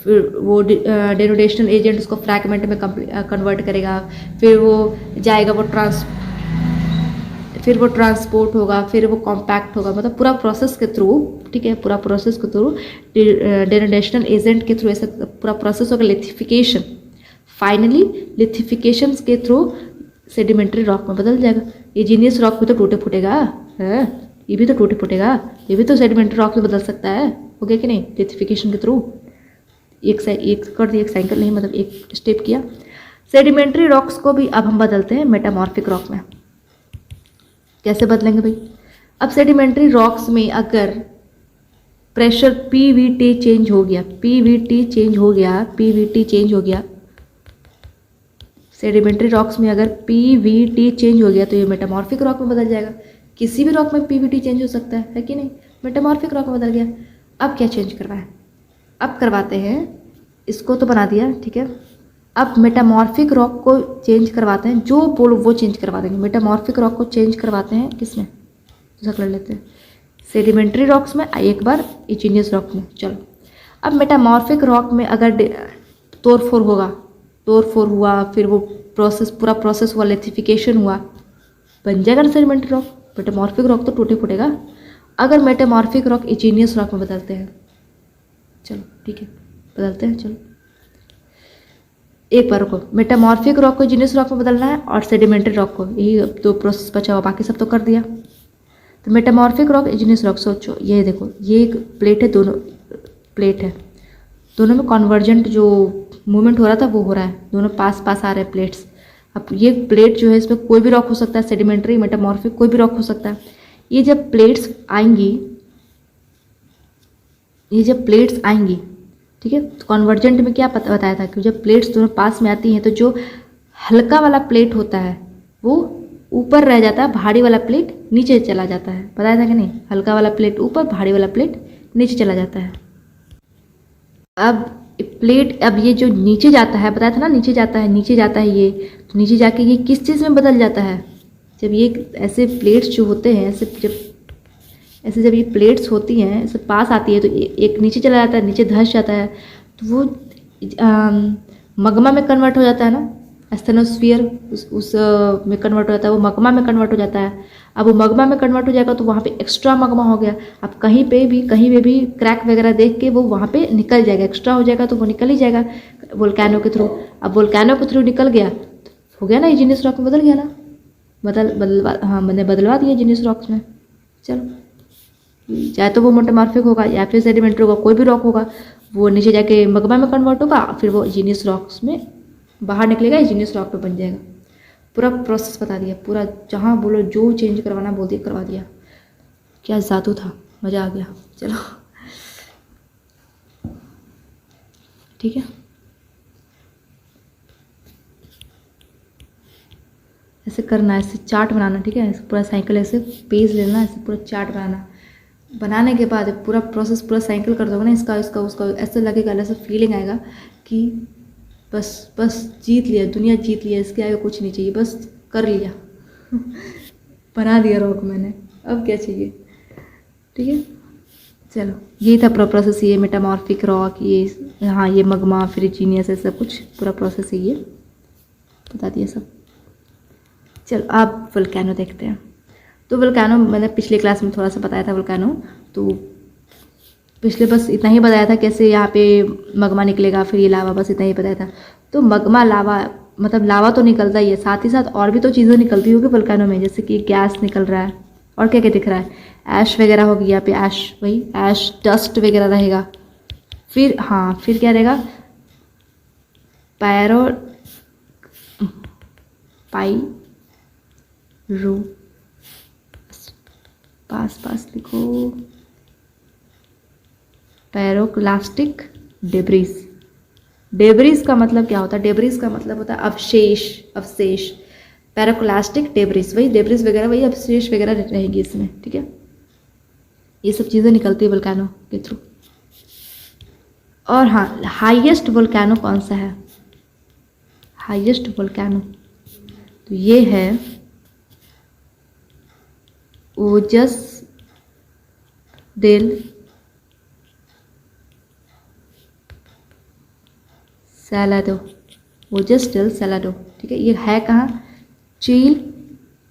फिर वो डिनोडेशनल एजेंट उसको फ्रैगमेंट में कन्वर्ट करेगा, फिर वो जाएगा, फिर वो ट्रांसपोर्ट होगा, फिर वो कॉम्पैक्ट होगा, मतलब पूरा प्रोसेस के थ्रू, ठीक है, पूरा प्रोसेस के थ्रू डिनोडेशनल एजेंट के थ्रू ऐसा पूरा प्रोसेस होगा लिथिफिकेशन। फाइनली लिथिफिकेशन के थ्रू सेडिमेंट्री रॉक में बदल जाएगा। इजीनियस रॉक भी तो टूटे फूटेगा है, ये भी तो टूटे फूटेगा, ये भी तो सेडिमेंट्री रॉक में बदल सकता है, हो गया कि नहीं, लिथिफिकेशन के थ्रू। एक कर दिया, एक साइकिल नहीं, मतलब एक स्टेप किया। सेडिमेंट्री रॉक्स को भी अब हम बदलते हैं मेटामॉर्फिक रॉक में। कैसे बदलेंगे भाई? अब सेडिमेंट्री रॉक्स में अगर प्रेशर पीवीटी चेंज हो गया, पीवीटी चेंज हो गया, पीवीटी चेंज हो गया, सेडिमेंट्री रॉक्स में अगर पीवीटी चेंज हो गया तो ये मेटामॉर्फिक रॉक में बदल जाएगा। किसी भी रॉक में पीवीटी चेंज हो सकता है कि नहीं? मेटामॉर्फिक रॉक में बदल गया। अब क्या चेंज करवाएं? अब करवाते हैं, इसको तो बना दिया, ठीक है, अब मेटामॉर्फिक रॉक को चेंज करवाते हैं, जो बोलो वो चेंज करवा देंगे। मेटामॉर्फिक रॉक को चेंज करवाते हैं किसमें? दूसरा कर लेते हैं, सेडिमेंट्री रॉक्स में, एक बार इजीनियस रॉक में। चलो, अब मेटामॉर्फिक रॉक में अगर तोड़फोड़ होगा, तोड़फोड़ हुआ, फिर वो प्रोसेस, पूरा प्रोसेस हुआ, लिथिफिकेशन हुआ, बन जाएगा सेडिमेंट्री रॉक। मेटामॉर्फिक रॉक तो टूटे फूटेगा। अगर मेटामॉर्फिक रॉक इजीनियस रॉक में बदलते हैं, चलो ठीक है, बदलते हैं। चलो एक बार को मेटामॉर्फिक रॉक को इजीनियस रॉक में बदलना है और सेडिमेंट्री रॉक को, यही दो प्रोसेस बचा हुआ, बाकी सब तो कर दिया। तो मेटामॉर्फिक रॉक, इजीनियस रॉक, सोचो ये देखो, ये एक प्लेट है, दोनों प्लेट है, दोनों में कॉन्वर्जेंट जो मूवमेंट हो रहा था वो हो रहा है, दोनों पास पास आ रहे हैं प्लेट्स। अब ये प्लेट जो है, इसमें कोई भी रॉक हो सकता है, सेडिमेंट्री, मेटामॉर्फिक, कोई भी रॉक हो सकता है। ये जब प्लेट्स आएंगी, ये जब प्लेट्स आएंगी, ठीक है, तो कॉन्वर्जेंट में क्या बताया था कि जब प्लेट्स दोनों पास में आती हैं तो जो हल्का वाला प्लेट होता है वो ऊपर रह जाता है, भारी वाला प्लेट नीचे चला जाता है। बताया था कि नहीं? हल्का वाला प्लेट ऊपर, भारी वाला प्लेट नीचे चला जाता है। अब प्लेट, अब ये जो नीचे जाता है, बताया था ना, नीचे जाता है, नीचे जाता है ये, तो नीचे जाके ये किस चीज़ में बदल जाता है? जब ये ऐसे प्लेट्स जो होते हैं, ऐसे जब ये प्लेट्स होती हैं, ऐसे पास आती है तो एक नीचे चला जाता है, नीचे धंस जाता है, तो वो मगमा में कन्वर्ट हो जाता है ना, एस्थेनोस्फीयर उस में कन्वर्ट हो जाता है, वो मगमा में कन्वर्ट हो जाता है। अब वो मगमा में कन्वर्ट हो जाएगा तो वहाँ पे एक्स्ट्रा मगमा हो गया। अब कहीं पे भी क्रैक वगैरह देख के वो वहाँ पे निकल जाएगा, एक्स्ट्रा हो जाएगा तो वो निकल ही जाएगा वोल्केनो के थ्रू। अब वोल्केनो के थ्रू निकल गया तो हो गया ना, इजीनियस रॉक में बदल गया ना, हाँ मैंने बदलवा दिया इजीनियस रॉक्स में। चलो, चाहे तो वो मेटामॉर्फिक होगा या फिर सेडिमेंट्री होगा, कोई भी रॉक होगा, वो नीचे जाके मगमा में कन्वर्ट होगा, फिर वो इजीनियस रॉक्स में बाहर निकलेगा, इजीनियस रॉक पे बन जाएगा। पूरा प्रोसेस बता दिया, पूरा जहाँ बोलो जो चेंज करवाना बोल दिया, करवा दिया। क्या जादू था, मज़ा आ गया। चलो ठीक है, ऐसे करना, ऐसे चार्ट बनाना, ठीक है, ऐसे पूरा साइकिल, ऐसे पेज लेना, ऐसे पूरा चार्ट बनाना। बनाने के बाद पूरा प्रोसेस, पूरा साइकिल कर दोगे ना, इसका इसका उसका, ऐसे लगेगा, ऐसा फीलिंग आएगा कि बस जीत लिया, दुनिया जीत लिया, इसके आगे कुछ नहीं चाहिए, बस कर लिया बना दिया रॉक मैंने, अब क्या चाहिए? ठीक है, चलो यही था पूरा प्रोसेस, ये मेटामॉर्फिक रॉक, ये हाँ ये मगमा, फिर जीनियस, ऐसा कुछ पूरा प्रोसेस है, ये बता दिया सब। चलो अब वोल्केनो देखते हैं। तो वोल्केनो मैंने पिछले क्लास में थोड़ा सा बताया था वोल्केनो, तो पिछले बस इतना ही बताया था कैसे यहाँ पे मगमा निकलेगा, फिर ये लावा, बस इतना ही बताया था। तो मगमा, लावा, मतलब लावा तो निकलता ही है, साथ ही साथ और भी तो चीज़ें निकलती होगी वोल्केनो में, जैसे कि गैस निकल रहा है, और क्या क्या दिख रहा है, ऐश वगैरह होगी यहाँ पे, ऐश, वही ऐश, डस्ट वगैरह रहेगा। फिर हाँ, फिर क्या रहेगा, पास लिखो, पैरोक्लास्टिक डेब्रिस। डेब्रिस का मतलब क्या होता है? डेब्रिस का मतलब होता है अवशेष, अवशेष। पैराक्लास्टिक डेब्रिस, वही डेब्रिस वगैरह, वही अवशेष वगैरह रहेगी इसमें, ठीक है। ये सब चीज़ें निकलती है वोल्केनो के थ्रू। और हाँ, हाईएस्ट वोल्केनो कौन सा है? हाईएस्ट वोल्केनो तो ये है ओजस डेल सैलाडो, ओजस डेल सैलाडो, ठीक है। ये है कहाँ? चील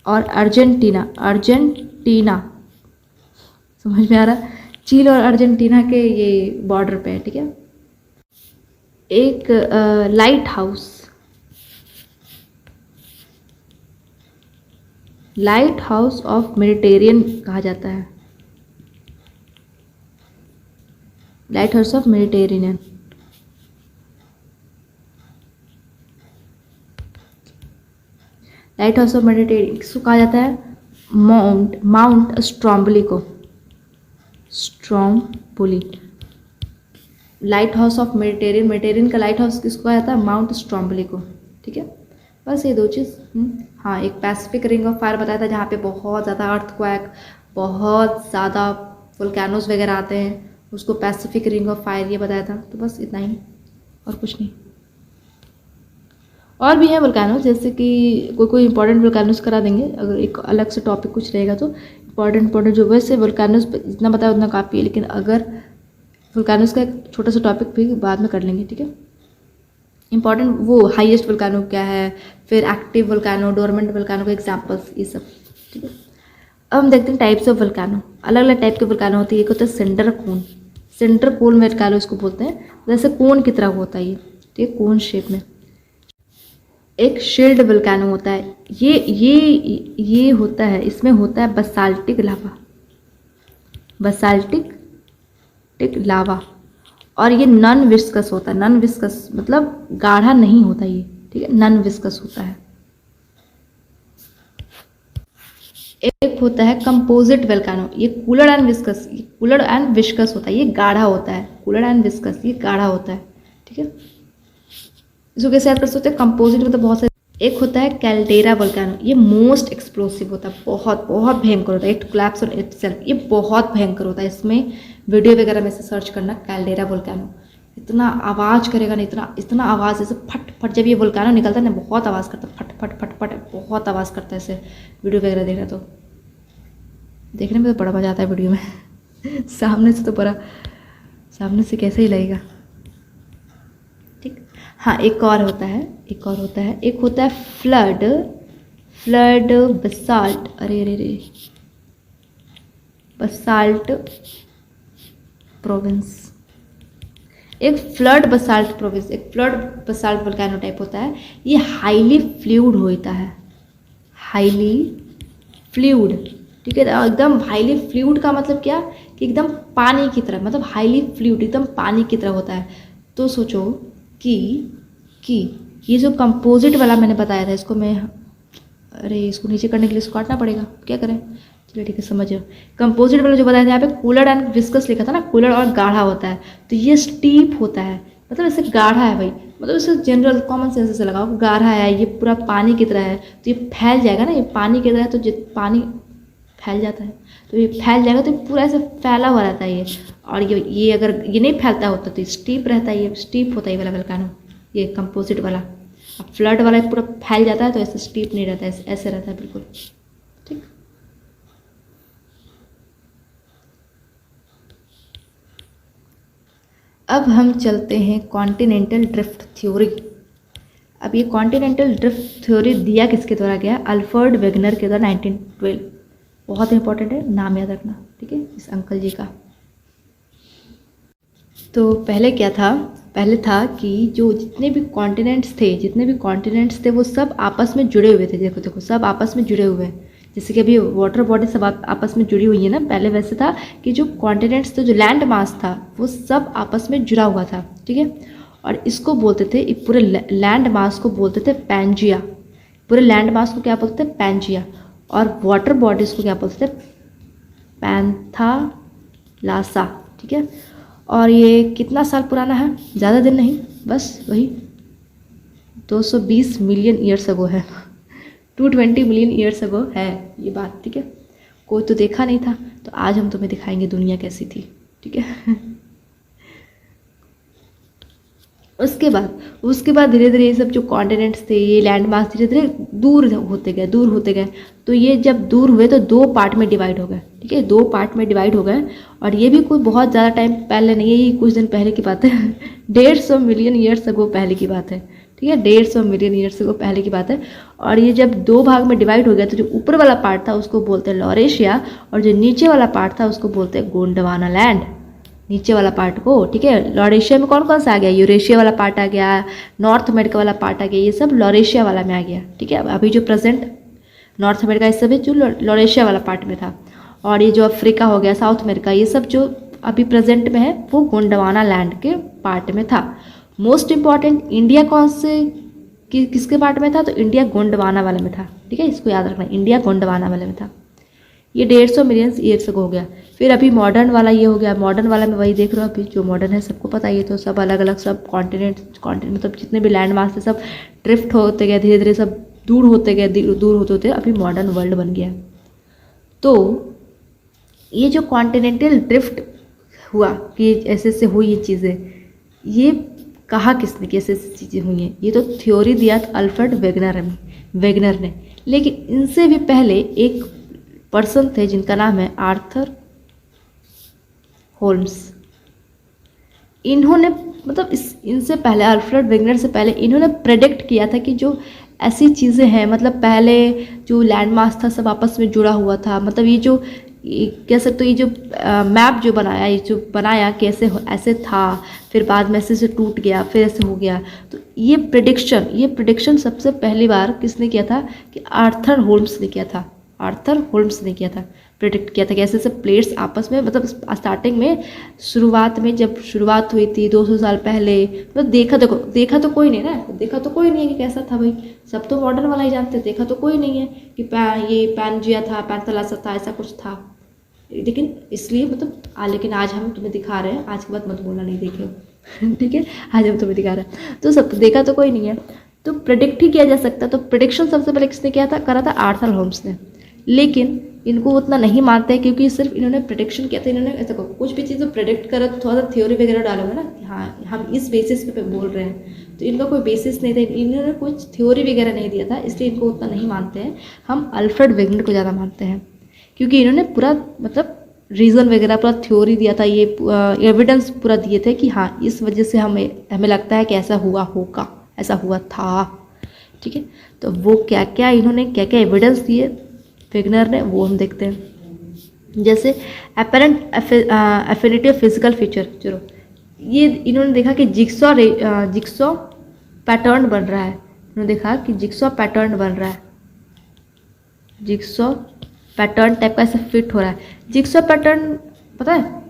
और अर्जेंटीना, अर्जेंटीना समझ में आ रहा? चील और अर्जेंटीना के ये बॉर्डर पे है, ठीक है। एक light house, light house of Mediterranean कहा जाता है, light house of Mediterranean. Light house of Mediterranean किसको कहा जाता है? माउंट स्ट्रॉम्बोली को, Stromboli, light house of Mediterranean, Mediterranean का लाइट हाउस किसको कहा जाता है? माउंट स्ट्रॉम्बोली को, ठीक है। बस ये दो चीज़। हाँ, एक पैसिफिक रिंग ऑफ फायर बताया था जहाँ पे बहुत ज़्यादा अर्थक्वेक, बहुत ज़्यादा वोल्केनोज वगैरह आते हैं, उसको पैसिफिक रिंग ऑफ फायर ये बताया था। तो बस इतना ही, और कुछ नहीं। और भी हैं वोल्केनोज, जैसे कि कोई इंपॉर्टेंट वोल्केनोज करा देंगे, अगर एक अलग से टॉपिक कुछ रहेगा तो इंपॉर्टेंट जो, वैसे वोल्केनोज जितना बताया उतना काफ़ी है, लेकिन अगर वोल्केनोज का एक छोटा सा टॉपिक भी बाद में कर लेंगे, ठीक है। इंपॉर्टेंट वो हाईएस्ट वोल्केनो क्या है, फिर एक्टिव वोल्केनो, डोरमेंट वोल्केनो के एग्जांपल्स, ये सब, ठीक है। अब हम देखते हैं टाइप्स ऑफ वोल्केनो। अलग अलग टाइप के वोल्केनो होती है। एक होता है सेंटर कोन, सेंटर कोन वोल्केनो इसको बोलते हैं, जैसे कोन की तरह होता है ये, ठीक है, कोन शेप में। एक शील्ड वोल्केनो होता है, ये होता है, इसमें होता है बसाल्टिक लावा, बसाल्टिक लावा, और ये नॉन विस्कस होता है। नॉन विस्कस मतलब गाढ़ा नहीं होता ये, ठीक है, नॉन विस्कस होता है। एक होता है कंपोजिट वोल्केनो, ये कूलर एंड विस्कस, ये कूलर एंड विस्कस होता है, ये गाढ़ा होता है, कूलर एंड विस्कस, ये गाढ़ा होता है, ठीक है। इसको कैसे याद कर सकते हैं? कंपोजिट मतलब बहुत सारे। एक होता है कैल्डेरा वोल्केनो, ये मोस्ट एक्सप्लोसिव होता है, बहुत बहुत भयंकर होता है, इट कोलैप्स ऑन इटसेल्फ, ये बहुत भयंकर होता है। इसमें वीडियो वगैरह में से सर्च करना कैल्डेरा वोल्केनो, इतना आवाज़ करेगा ना, इतना आवाज़, जैसे फट फट, जब ये वोल्केनो निकलता है ना बहुत आवाज़ करता है, फट फट फट फट, बहुत आवाज़ करता है। ऐसे वीडियो वगैरह देखना तो देखने में तो बड़ा मज़ा आता है वीडियो में सामने से तो बड़ा, सामने से कैसे ही लगेगा, ठीक। हाँ, एक और होता है, एक होता है फ्लड बसाल्ट, अरे बसाल्ट प्रोविंस, एक फ्लड बसाल्ट प्रोविंस, एक फ्लड बसाल्ट वोल्केनो टाइप होता है। ये हाईली फ्लूइड होता है, हाईली फ्लूइड, ठीक है। एकदम हाईली फ्लूइड का मतलब क्या कि एकदम पानी की तरह, मतलब हाईली फ्लूइड एकदम पानी की तरह होता है। तो सोचो कि ये जो कंपोजिट वाला मैंने बताया था, इसको मैं, अरे इसको नीचे करने के लिए इसको काटना पड़ेगा, क्या करें, चलिए ठीक है, समझ। कंपोजिट वाला जो बताया था यहाँ पे कूलर एंड विस्कस लिखा था ना, कूलर और गाढ़ा होता है, तो ये स्टीप होता है, मतलब ऐसे गाढ़ा है भाई, मतलब इसे जनरल कॉमन सेंस से लगाओ, गाढ़ा है, ये पूरा पानी की तरह है, तो ये फैल जाएगा ना, ये पानी की तरह है, तो पानी फैल जाता है, तो ये फैल जाएगा, तो पूरा ऐसे फैला हुआ रहता है ये। और ये अगर ये नहीं फैलता होता तो स्टीप रहता है, ये स्टीप होता है ये वाला वोल्केनो, ये कंपोजिट वाला। अब फ्लड वाला पूरा फैल जाता है तो ऐसे स्टीप नहीं रहता है, ऐसे रहता है बिल्कुल, ठीक। अब हम चलते हैं कॉन्टिनेंटल ड्रिफ्ट थ्योरी। अब ये कॉन्टिनेंटल ड्रिफ्ट थ्योरी दिया किसके द्वारा गया? अल्फ्रेड वेगनर के द्वारा 1912। बहुत इंपॉर्टेंट है, नाम याद रखना, ठीक है, इस अंकल जी का। तो पहले क्या था? पहले था कि जो जितने भी कॉन्टिनेंट्स थे वो सब आपस में जुड़े हुए थे। देखो सब आपस में जुड़े हुए हैं, जैसे कि अभी वाटर बॉडी सब आपस में जुड़ी हुई है ना, पहले वैसे था कि जो कॉन्टिनेंट्स थे, जो लैंड मास था, वो सब आपस में जुड़ा हुआ था, ठीक है। और इसको बोलते थे, पूरे लैंड मास को बोलते थे पैंजिया, पूरे लैंड मास को क्या बोलते थे? पैंजिया। और वाटर बॉडीज़ को क्या बोलते थे? पैंथालासा, ठीक है। और ये कितना साल पुराना है? ज़्यादा दिन नहीं, बस वही 220 मिलियन ईयर्स अगो है 220 मिलियन ईयर्स अगो है ये बात, ठीक है। कोई तो देखा नहीं था, तो आज हम तुम्हें दिखाएंगे दुनिया कैसी थी, ठीक है। उसके बाद धीरे धीरे ये सब जो कॉन्टिनेंट्स थे, ये लैंड मास धीरे धीरे दूर होते गए। तो ये जब दूर हुए तो 2 पार्ट में डिवाइड हो गए, ठीक है, 2 पार्ट में डिवाइड हो गए। और ये भी कोई बहुत ज़्यादा टाइम पहले नहीं है, ये कुछ दिन पहले की बात है। 150 मिलियन ईयर्स अगो पहले की बात है, ठीक है, 150 मिलियन ईयर्स अगो पहले की बात है। और ये जब 2 भाग में डिवाइड हो गया तो जो ऊपर वाला पार्ट था उसको बोलते हैं लॉरेशिया, और जो नीचे वाला पार्ट था उसको बोलते हैं गोंडवाना लैंड, नीचे वाला पार्ट को, ठीक है। लॉरेशिया में कौन कौन सा आ गया, यूरेशिया वाला पार्ट आ गया, नॉर्थ अमेरिका वाला पार्ट आ गया, ये सब लॉरेशिया वाला में आ गया, ठीक है। अभी जो प्रेजेंट नॉर्थ अमेरिका ये सब जो लॉरेशिया वाला पार्ट में था। और ये जो अफ्रीका हो गया, साउथ अमेरिका, ये सब जो अभी प्रेजेंट में है वो गोंडवाना लैंड के पार्ट में था। मोस्ट इंपॉर्टेंट, इंडिया कौन से किसके पार्ट में था, तो इंडिया गोंडवाना वाले में था, ठीक है, इसको याद रखना, इंडिया गोंडवाना वाले में था। ये 150 मिलियन ईयर्स हो गया। फिर अभी मॉडर्न वाला ये हो गया, मॉडर्न वाला में वही देख रहे हो, अभी जो मॉडर्न है सबको पता ही है, तो सब अलग अलग सब कॉन्टिनेंट मतलब जितने भी लैंड मास थे सब ड्रिफ्ट होते गए, धीरे धीरे सब दूर होते होते अभी मॉडर्न वर्ल्ड बन गया। तो ये जो कॉन्टिनेंटल ड्रिफ्ट हुआ कि ऐसे ऐसे हुई ये चीज़ें, ये कहा किसने कि ऐसे ऐसी चीज़ें हुई हैं, ये तो थ्योरी दिया था अल्फ्रेड वेगनर ने। लेकिन इनसे भी पहले एक पर्सन थे जिनका नाम है आर्थर होल्म्स। इन्होंने मतलब इनसे पहले, अल्फ्रेड वेगनर से पहले इन्होंने प्रेडिक्ट किया था कि जो ऐसी चीज़ें हैं, मतलब पहले जो लैंड मास था सब आपस में जुड़ा हुआ था, मतलब ये जो कह सकते हो ये जो मैप जो बनाया, ये जो बनाया कि ऐसे था, फिर बाद में ऐसे टूट गया, फिर ऐसे हो गया। तो ये प्रिडिक्शन सबसे पहली बार किसने किया था, कि आर्थर होल्म्स ने किया था। प्रिडिक्ट किया था कि ऐसे ऐसे प्लेट्स आपस में, मतलब स्टार्टिंग में शुरुआत में जब शुरुआत हुई थी 200 साल पहले, मतलब देखा तो कोई नहीं ना, देखा तो कोई नहीं है कि कैसा था भाई, सब तो मॉडर्न वाला ही जानते, देखा तो कोई नहीं है कि ये पैनजिया था, पैंथालासा था, ऐसा कुछ था। लेकिन इसलिए मतलब लेकिन आज हम तुम्हें दिखा रहे हैं, आज के बाद मत बोलना नहीं देखे, ठीक है, आज हम तुम्हें दिखा रहे हैं। तो सब देखा तो कोई नहीं है, तो प्रेडिक्ट ही किया जा सकता। तो प्रेडिक्शन सबसे पहले किसने किया था, करा था आर्थर होल्म्स ने। लेकिन इनको उतना नहीं मानते हैं, क्योंकि सिर्फ इन्होंने प्रेडिक्शन किया था। इन्होंने ऐसा कुछ भी चीज़ प्रेडिक्ट करो तो थोड़ा सा थ्योरी वगैरह डालोगे ना कि हाँ हम इस बेसिस पे बोल रहे हैं, तो इनका कोई बेसिस नहीं था, इन्होंने कुछ थ्योरी वगैरह नहीं दिया था, इसलिए इनको उतना नहीं मानते हैं। हम अल्फ्रेड वेगनर को ज़्यादा मानते हैं, क्योंकि इन्होंने पूरा मतलब रीज़न वगैरह पूरा थ्योरी दिया था, ये एविडेंस पूरा दिए थे कि हाँ इस वजह से हमें लगता है कि ऐसा हुआ होगा, ऐसा हुआ था, ठीक है। तो वो क्या एविडेंस दिए वेगनर ने, वो हम देखते हैं। जैसे apparent affinity of physical feature, चलो ये इन्होंने देखा कि जिक्सॉ पैटर्न बन रहा है। इन्होंने देखा कि जिक्सॉ पैटर्न बन रहा है, जिक्सॉ पैटर्न टाइप का ऐसे फिट हो रहा है। जिक्सॉ पैटर्न पता है,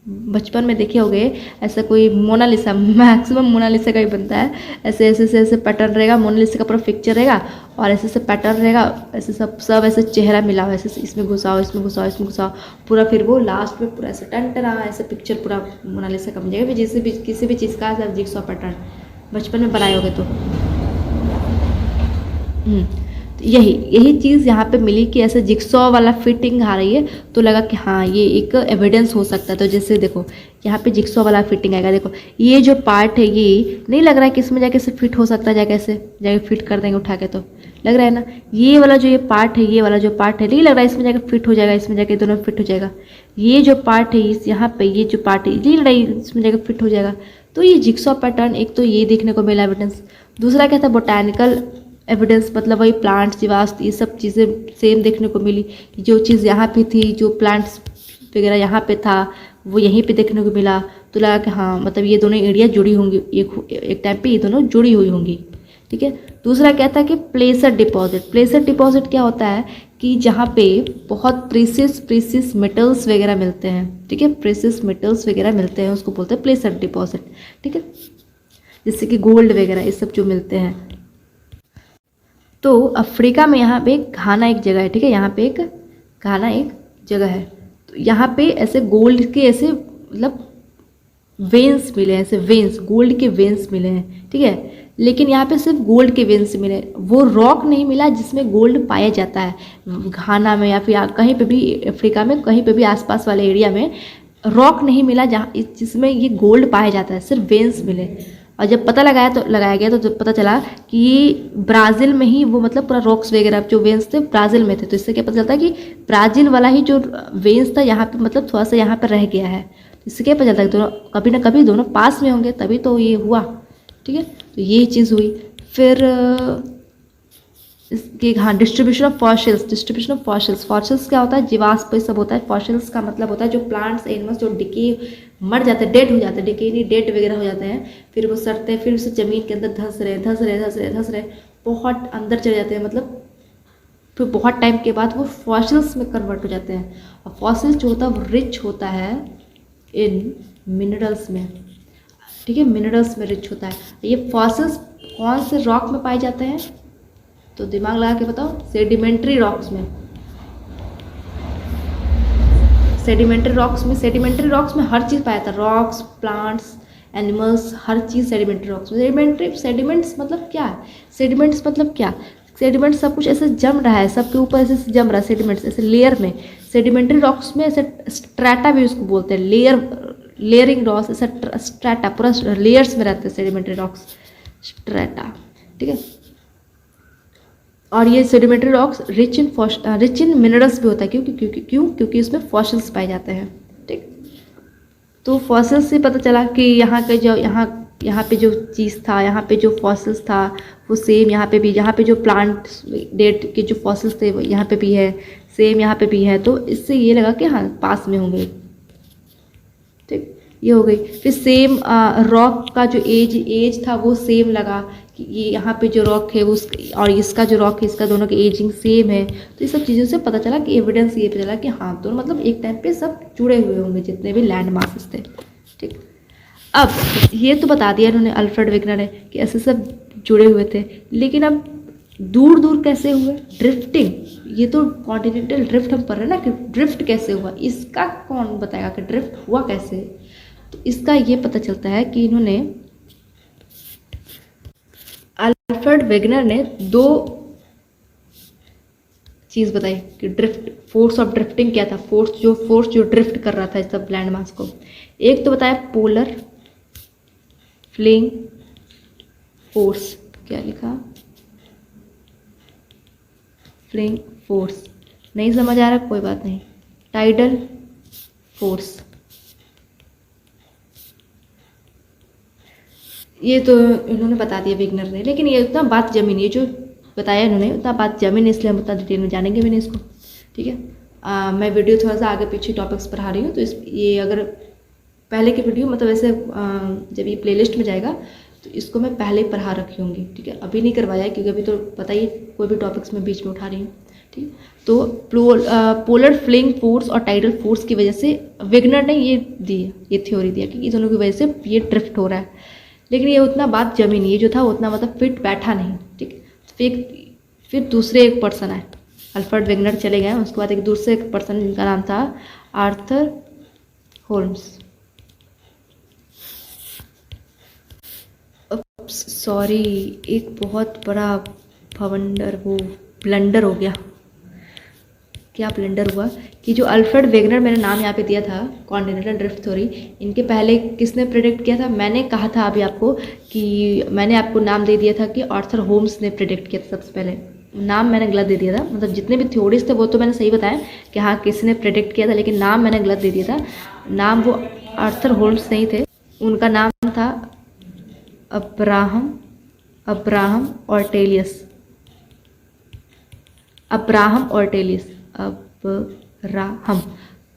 बचपन में देखे होंगे, ऐसा कोई मोनालिसा, मैक्सिमम मोनालिसा का ही बनता है, ऐसे पैटर्न रहेगा, मोनालिसा का पूरा पिक्चर रहेगा, और ऐसे पैटर्न रहेगा, ऐसे सब ऐसे चेहरा मिला हुआ, ऐसे इसमें घुसाओ, पूरा फिर वो लास्ट में पूरा ऐसे टन ऐसे पिक्चर पूरा मोनालिसा का बन जाएगा। जैसे भी किसी भी चीज़ का जिक्सॉ पैटर्न बचपन में बनाए होगे तो यही चीज़ यहाँ पे मिली कि ऐसे जिक्सॉ वाला फिटिंग आ रही है, तो लगा कि हाँ ये एक एविडेंस हो सकता है। तो जैसे देखो यहाँ पे जिक्सॉ वाला फिटिंग आएगा, देखो ये जो पार्ट है ये नहीं लग रहा है कि इसमें जाके से फिट हो सकता है, जाके फिट कर देंगे उठा के, तो लग रहा है ना ये वाला जो पार्ट है, ये वाला जो पार्ट है नहीं लग रहा है इसमें जाके फिट हो जाएगा, इसमें जाके दोनों फिट हो जाएगा। ये जो पार्ट है यहाँ पे, ये जो पार्ट है नहीं लग रहा है इसमें जाके फिट हो जाएगा। तो ये जिक्सॉ पैटर्न, एक तो ये देखने को मिला एविडेंस। दूसरा क्या था, बोटानिकल एविडेंस, मतलब वही प्लांट्स, जीवाश्म, ये सब चीज़ें सेम देखने को मिली। जो चीज़ यहाँ पे थी, जो प्लांट्स वगैरह यहाँ पे था, वो यहीं पे देखने को मिला। तो लगा कि हाँ मतलब ये दोनों एरिया जुड़ी होंगी, एक टाइम पे ये दोनों जुड़ी हुई होंगी, ठीक है। दूसरा क्या था कि प्लेसर डिपॉजिट क्या होता है कि जहाँ पे बहुत प्रीसियस मेटल्स वगैरह मिलते हैं, ठीक है, प्रीसियस मेटल्स वगैरह मिलते हैं, उसको बोलते हैं प्लेसर डिपॉजिट, ठीक है। जैसे कि गोल्ड वगैरह ये सब जो मिलते हैं। तो अफ्रीका में यहाँ पे घाना एक जगह है, ठीक है, यहाँ पे घाना एक जगह है। तो यहाँ पे ऐसे गोल्ड के ऐसे मतलब वेन्स मिले हैं, ऐसे वेन्स, गोल्ड के वेन्स मिले हैं, ठीक है। लेकिन यहाँ पे सिर्फ गोल्ड के वेन्स मिले, वो रॉक नहीं मिला जिसमें गोल्ड पाया जाता है। घाना में या फिर कहीं पे भी अफ्रीका में कहीं पे भी आसपास वाले एरिया में रॉक नहीं मिला जहाँ जिसमें ये गोल्ड पाया जाता है, सिर्फ वेन्स मिले। और जब पता लगाया गया तो जब पता चला कि ये ब्राज़ील में ही वो मतलब पूरा रॉक्स वगैरह जो वेन्स थे ब्राज़ील में थे। तो इससे क्या पता चलता है कि ब्राज़ील वाला ही जो वेन्स था यहाँ पे मतलब थोड़ा सा यहाँ पर रह गया है। तो इससे क्या पता चलता है कि दोनों कभी ना कभी दोनों पास में होंगे, तभी तो ये हुआ। ठीक है, तो ये चीज़ हुई। फिर इसके हाँ डिस्ट्रीब्यूशन ऑफ फॉसिल्स। फॉसिल्स क्या होता है? जीवाश्म सब होता है। फॉसिल्स का मतलब होता है जो प्लांट्स एनिमल्स जो डिके मर जाते हैं, डेड हो जाते हैं, डिके नहीं डेड वगैरह हो जाते हैं, फिर वो सड़ते हैं, फिर उसे ज़मीन के अंदर धंस रहे बहुत अंदर चले जाते हैं, मतलब फिर बहुत टाइम के बाद वो फॉसिल्स में कन्वर्ट हो जाते हैं। और फॉसिल्स जो होता है वो रिच होता है इन मिनरल्स में। ठीक है, मिनरल्स में रिच होता है। ये फॉसिल्स कौन से रॉक में पाए जाते हैं? तो दिमाग लगा के बताओ। सेडिमेंट्री रॉक्स में हर चीज़ पाया था। रॉक्स, प्लांट्स, एनिमल्स, हर चीज़ सेडिमेंट्री रॉक्स में। सेडिमेंट्स मतलब क्या? सेडिमेंट सब कुछ ऐसे जम रहा है, सबके ऊपर ऐसे जम रहा है सेडिमेंट्स ऐसे लेयर में। सेडिमेंट्री रॉक्स में ऐसे स्ट्रैटा भी उसको बोलते हैं, लेयरिंग रॉक्स, ऐसा स्ट्रैटा पूरा लेयर्स में रहते हैं सेडिमेंट्री रॉक्स, स्ट्रैटा। ठीक है, और ये sedimentary rocks rich in minerals भी होता है। क्योंकि उसमें फॉसिल्स पाए जाते हैं। ठीक, तो फॉसिल्स से पता चला कि यहाँ पे जो चीज़ था, यहाँ पे जो फॉसिल्स था वो सेम यहाँ पे जो प्लांट डेट के जो फॉसिल्स थे वो यहाँ पे भी है, सेम यहाँ पे भी है। तो इससे ये लगा कि हाँ पास में होंगे। ठीक, ये हो गई। फिर सेम रॉक का जो एज था वो सेम लगा कि ये यहाँ पे जो रॉक है वो और इसका जो रॉक है इसका दोनों की एजिंग सेम है। तो ये सब चीज़ों से पता चला कि एविडेंस ये पता चला कि हाँ दोनों मतलब एक टाइम पे सब जुड़े हुए होंगे जितने भी लैंड मासेस थे। ठीक, अब ये तो बता दिया इन्होंने अल्फ्रेड वेगनर ने कि ऐसे सब जुड़े हुए थे, लेकिन अब दूर दूर कैसे हुए? ड्रिफ्टिंग, ये तो कॉन्टिनेंटल ड्रिफ्ट हम पढ़ रहे हैं ना कि ड्रिफ्ट कैसे हुआ, इसका कौन बताएगा कि ड्रिफ्ट हुआ कैसे? तो इसका ये पता चलता है कि इन्होंने अल्फ्रेड वेगनर ने दो चीज़ बताई कि ड्रिफ्ट, फोर्स ऑफ ड्रिफ्टिंग क्या था, फोर्स जो ड्रिफ्ट कर रहा था सब लैंड मास को। एक तो बताया पोलर फ्लिंग फोर्स, क्या लिखा? Fling force. नहीं समझ आ रहा कोई बात नहीं। टाइडल फोर्स, ये तो इन्होंने बता दिया वेगनर ने, लेकिन ये उतना बात जमी नहीं, ये जो बताया इन्होंने उतना बात जमी नहीं, इसलिए हम उतना डिटेल में जानेंगे भी नहीं इसको। ठीक है, मैं वीडियो थोड़ा सा आगे पीछे टॉपिक्स पढ़ा रही हूँ, तो ये अगर पहले की वीडियो मतलब ऐसे जब ये प्लेलिस्ट में जाएगा तो इसको मैं पहले ही पढ़ा रखी होंगी। ठीक है, अभी नहीं करवाया क्योंकि अभी तो पता ही कोई भी टॉपिक्स में बीच में उठा रही हूँ। ठीक, तो पोलर फ्लिंग फोर्स और टाइडल फोर्स की वजह से वेगनर ने ये थ्योरी दिया कि इन दोनों की वजह से ये ड्रिफ्ट हो रहा है। लेकिन ये उतना बात जमी नहीं, ये जो था उतना मतलब फिट बैठा नहीं। ठीक, फिर दूसरे एक पर्सन आए, अल्फ्रेड वेगनर चले गए, उसके बाद एक दूसरे एक पर्सन जिनका नाम था आर्थर होल्म्स। सॉरी, एक बहुत बड़ा ब्लंडर हो गया। क्या ब्लंडर हुआ कि जो अल्फ्रेड वेगनर मैंने नाम यहाँ पे दिया था कॉन्टिनेंटल ड्रिफ्ट थ्योरी, इनके पहले किसने प्रेडिक्ट किया था? मैंने कहा था अभी आपको कि मैंने आपको नाम दे दिया था कि आर्थर होम्स ने प्रेडिक्ट किया था। सबसे पहले नाम मैंने गलत दे दिया था, मतलब जितने भी थ्योरीज थे वो तो मैंने सही बताया कि हाँ किसने प्रेडिक्ट किया था, लेकिन नाम मैंने गलत दे दिया था। नाम वो आर्थर होम्स नहीं थे, उनका नाम था अब्राहम ऑर्टेलियस।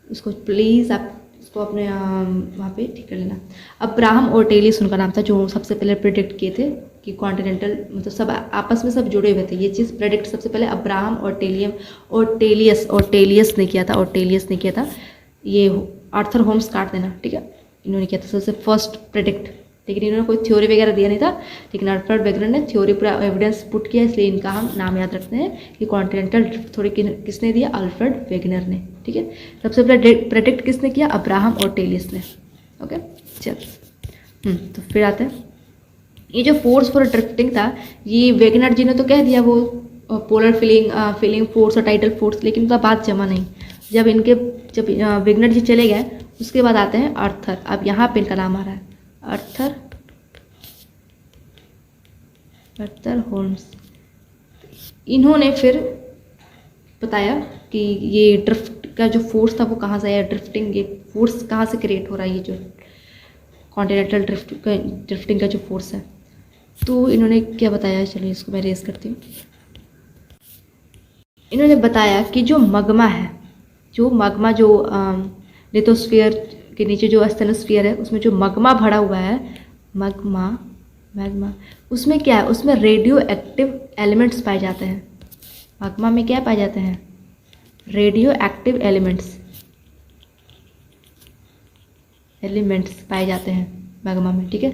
उसको प्लीज़ आप इसको अपने वहाँ पे ठीक कर लेना। अब्राहम ऑर्टेलियस उनका नाम था, जो सबसे पहले प्रेडिक्ट किए थे कि कॉन्टिनेंटल मतलब सब आपस में सब जुड़े हुए थे। ये चीज़ प्रेडिक्ट सबसे पहले अब्राहम ऑर्टेलियस ने किया था। ये आर्थर होम्स काट देना, ठीक है, इन्होंने किया था सबसे फर्स्ट प्रेडिक्ट, लेकिन इन्होंने कोई थ्योरी वगैरह दिया नहीं था। लेकिन अल्फ्रेड वेगनर ने थ्योरी पूरा एविडेंस पुट किया, इसलिए इनका हम नाम याद रखते हैं कि कॉन्टिनेंटल थ्योरी किसने दिया? अल्फ्रेड वेगनर ने। ठीक है, सबसे पहले प्रेडिक्ट किसने किया? अब्राहम ऑर्टेलियस ने। ओके, चल तो फिर आते हैं ये जो फोर्स फॉर ड्रिफ्टिंग था, ये वेगनर जी ने तो कह दिया वो पोलर फीलिंग फोर्स और टाइडल फोर्स, लेकिन उनका बात जमा नहीं। जब वेगनर जी चले गए उसके बाद आते हैं अर्थर। अब यहाँ पे इनका नाम आ रहा है अर्थर होल्म्स। इन्होंने फिर बताया कि ये ड्रिफ्ट का जो फोर्स था वो कहाँ से आया, ड्रिफ्टिंग ये फोर्स कहाँ से क्रिएट हो रहा है, ये जो कॉन्टिनेंटल ड्रिफ्टिंग का जो फोर्स है। तो इन्होंने क्या बताया, चलिए इसको मैं रेस करती हूँ। इन्होंने बताया कि जो मगमा है, जो लिथोस्फीयर के नीचे जो स्टेनोस्फीयर है उसमें जो मगमा भरा हुआ है, मैग्मा उसमें क्या है, उसमें रेडियो एक्टिव एलिमेंट्स पाए जाते हैं। मगमा में क्या पाए जाते हैं, रेडियो एक्टिव एलिमेंट्स पाए जाते हैं मैग्मा में, ठीक है।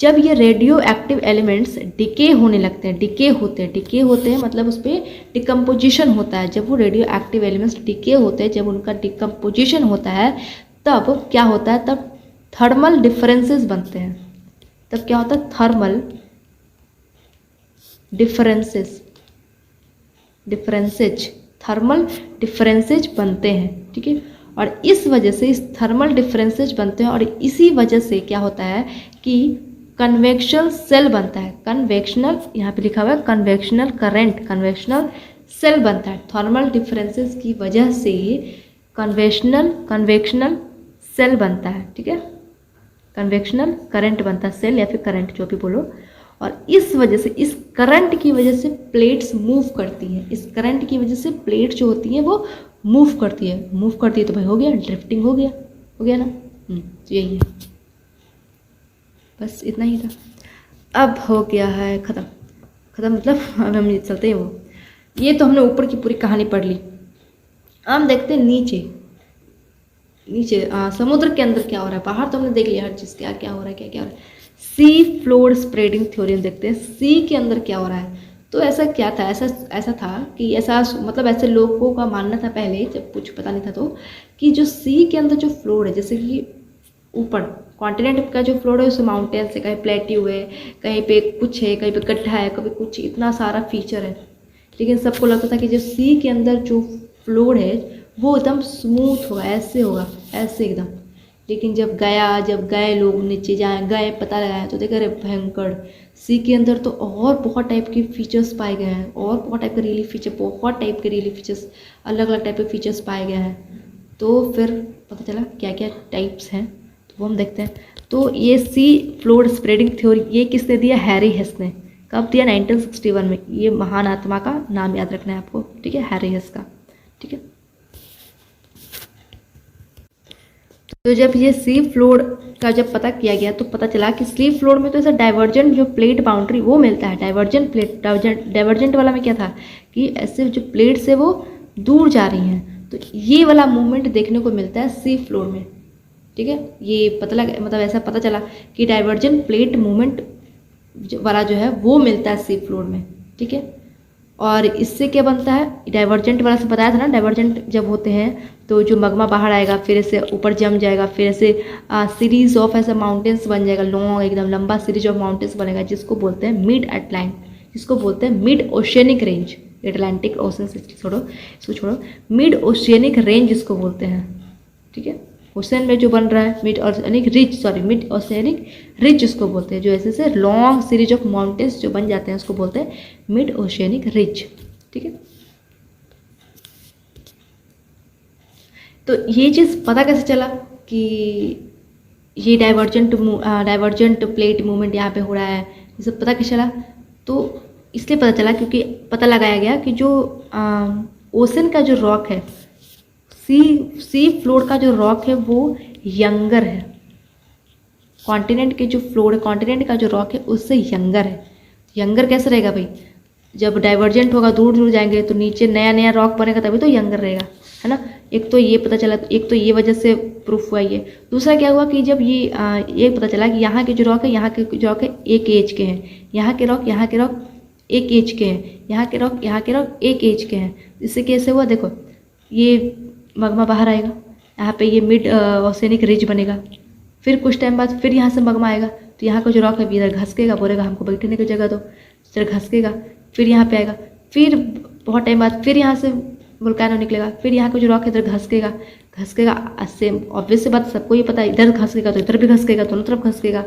जब ये रेडियो एक्टिव एलिमेंट्स डिके होने लगते हैं, डिके होते हैं मतलब उस पर डिकम्पोजिशन होता है। जब वो रेडियो एक्टिव एलिमेंट्स डिके होते हैं, जब उनका डिकम्पोजिशन होता है, तब क्या होता है, तब थर्मल डिफरेंसेस बनते हैं। तब क्या होता है, थर्मल डिफरेंसेज बनते हैं, ठीक है। और इस वजह से इस थर्मल डिफरेंसेज बनते हैं और इसी वजह से क्या होता है कि कन्वेक्शनल सेल बनता है। कन्वेक्शनल, यहाँ पे लिखा हुआ है कन्वेक्शनल करंट, कन्वेक्शनल सेल बनता है। थर्मल डिफरेंसेस की वजह से कन्वेक्शनल सेल बनता है, ठीक है। कन्वेक्शनल करंट बनता है, सेल या फिर करंट जो भी बोलो। और इस वजह से, इस करंट की वजह से प्लेट्स मूव करती हैं। इस करंट की वजह से प्लेट जो होती हैं वो मूव करती है तो भाई हो गया, ड्रिफ्टिंग हो गया ना। तो यही है, बस इतना ही था। अब हो गया है ख़त्म मतलब अब हम चलते हैं वो, ये तो हमने ऊपर की पूरी कहानी पढ़ ली। हम देखते हैं नीचे समुद्र के अंदर क्या हो रहा है। बाहर तो हमने देख लिया हर चीज़, क्या हो रहा है। सी फ्लोर स्प्रेडिंग थ्योरी देखते हैं, सी के अंदर क्या हो रहा है। तो ऐसा क्या था, ऐसा था कि मतलब ऐसे लोगों का मानना था पहले, जब कुछ पता नहीं था, तो कि जो सी के अंदर जो फ्लोर है, जैसे कि ऊपर कॉन्टिनेंट का जो फ्लोर है उसमें माउंटेन्स है, कहीं प्लेट्यू है, कहीं पे कुछ है, कहीं पे गड्ढा है, कभी कुछ, इतना सारा फीचर है। लेकिन सबको लगता था कि जो सी के अंदर जो फ्लोर है वो एकदम स्मूथ होगा, ऐसे एकदम। लेकिन जब गए लोग नीचे गए पता लगाया तो देखा, अरे भयंकर, सी के अंदर तो और बहुत टाइप के फीचर्स पाए गए हैं, और बहुत टाइप के रिलीफ फीचर्स, अलग अलग टाइप के फीचर्स पाए गए हैं। तो फिर पता चला क्या क्या टाइप्स हैं, तो वो हम देखते हैं। तो ये सी फ्लोर स्प्रेडिंग थ्योरी ये किसने दिया, हैरी हेस ने। कब दिया, 1961 में। ये महान आत्मा का नाम याद रखना है आपको, ठीक है, हैरी हेस का, ठीक है। तो जब ये सी फ्लोर का जब पता किया गया तो पता चला कि सी फ्लोर में तो ऐसा डाइवर्जेंट जो प्लेट बाउंड्री वो मिलता है। डाइवर्जेंट वाला में क्या था कि ऐसे जो प्लेट्स है वो दूर जा रही हैं, तो ये वाला मूवमेंट देखने को मिलता है सी फ्लोर में, ठीक है। ये पता लगा, मतलब ऐसा पता चला कि डाइवर्जेंट प्लेट मूवमेंट वाला जो है वो मिलता है सी फ्लोर में, ठीक है। और इससे क्या बनता है, डाइवर्जेंट वाला से बताया था ना, डाइवर्जेंट जब होते हैं तो जो मगमा बाहर आएगा, फिर ऐसे ऊपर जम जाएगा, फिर ऐसे सीरीज ऑफ ऐसे माउंटेन्स बन जाएगा, लॉन्ग एकदम लंबा सीरीज ऑफ माउंटेन्स बनेगा, जिसको बोलते हैं mid oceanic range. Atlantic ocean से छोड़ो, मिड ओशियनिक रेंज जिसको बोलते हैं, ठीक है। ओशन में जो बन रहा है मिड ओशियनिक रिज जिसको बोलते हैं, जो ऐसे लॉन्ग सीरीज ऑफ माउंटेन्स जो बन जाते हैं उसको बोलते हैं मिड ओशियनिक रिज, ठीक है। तो ये चीज़ पता कैसे चला कि ये डाइवर्जेंट प्लेट मूवमेंट यहाँ पे हो रहा है, ये सब पता कैसे चला। तो इसलिए पता चला क्योंकि पता लगाया गया कि जो ओशन का जो रॉक है, सी फ्लोर का जो रॉक है वो यंगर है। कॉन्टिनेंट के जो फ्लोर है, कॉन्टिनेंट का जो रॉक है उससे यंगर है। यंगर कैसे रहेगा भाई, जब डाइवर्जेंट होगा दूर जाएंगे तो नीचे नया रॉक बनेगा, तभी तो यंगर रहेगा, है ना। एक तो ये पता चला, एक तो ये वजह से प्रूफ हुआ ये। दूसरा क्या हुआ कि जब ये पता चला कि यहाँ के जो रॉक है एक एज के हैं, यहाँ के रॉक एक एज के हैं, यहाँ के रॉक एक एज के हैं। इससे कैसे हुआ, देखो ये मगमा बाहर आएगा, यहाँ पे ये मिड ओशियनिक रिज बनेगा, फिर कुछ टाइम बाद फिर यहाँ से मगमा आएगा, तो यहाँ का जो रॉक है इधर घसकेगा, बोलेगा हमको बैठने की जगह दो, इधर घसकेगा, फिर यहाँ पे आएगा, फिर बहुत टाइम बाद फिर यहाँ से वोल्केनो निकलेगा, फिर यहाँ का जो रॉक है इधर घसकेगा, सेम ऑब्वियस सी बात, सबको ये पता है, इधर घसकेगा तो इधर भी घसकेगा, दोनों तरफ घसकेगा,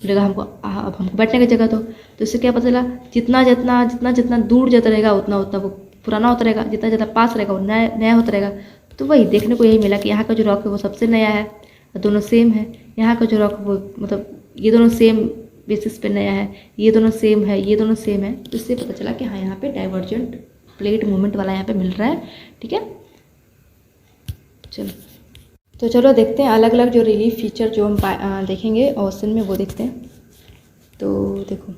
बोलेगा हमको अब हमको बैठने की जगह दो। तो इससे क्या पता चला, जितना जितना जितना जितना दूर जाता रहेगा उतना उतना वो पुराना होता रहेगा, जितना ज़्यादा पास रहेगा वो नया नया होता रहेगा। तो वही देखने को यही मिला कि यहाँ का जो रॉक है वो सबसे नया है, दोनों सेम है। यहाँ का जो रॉक वो मतलब ये दोनों सेम बेसिस पे नया है, ये दोनों सेम है, ये दोनों सेम है। तो इससे पता चला कि हाँ यहाँ पे डाइवर्जेंट प्लेट मूवमेंट वाला यहाँ पे मिल रहा है। ठीक है, चलो देखते हैं अलग अलग जो रिलीफ फीचर जो हम देखेंगे ओशन में, वो देखते हैं। तो देखो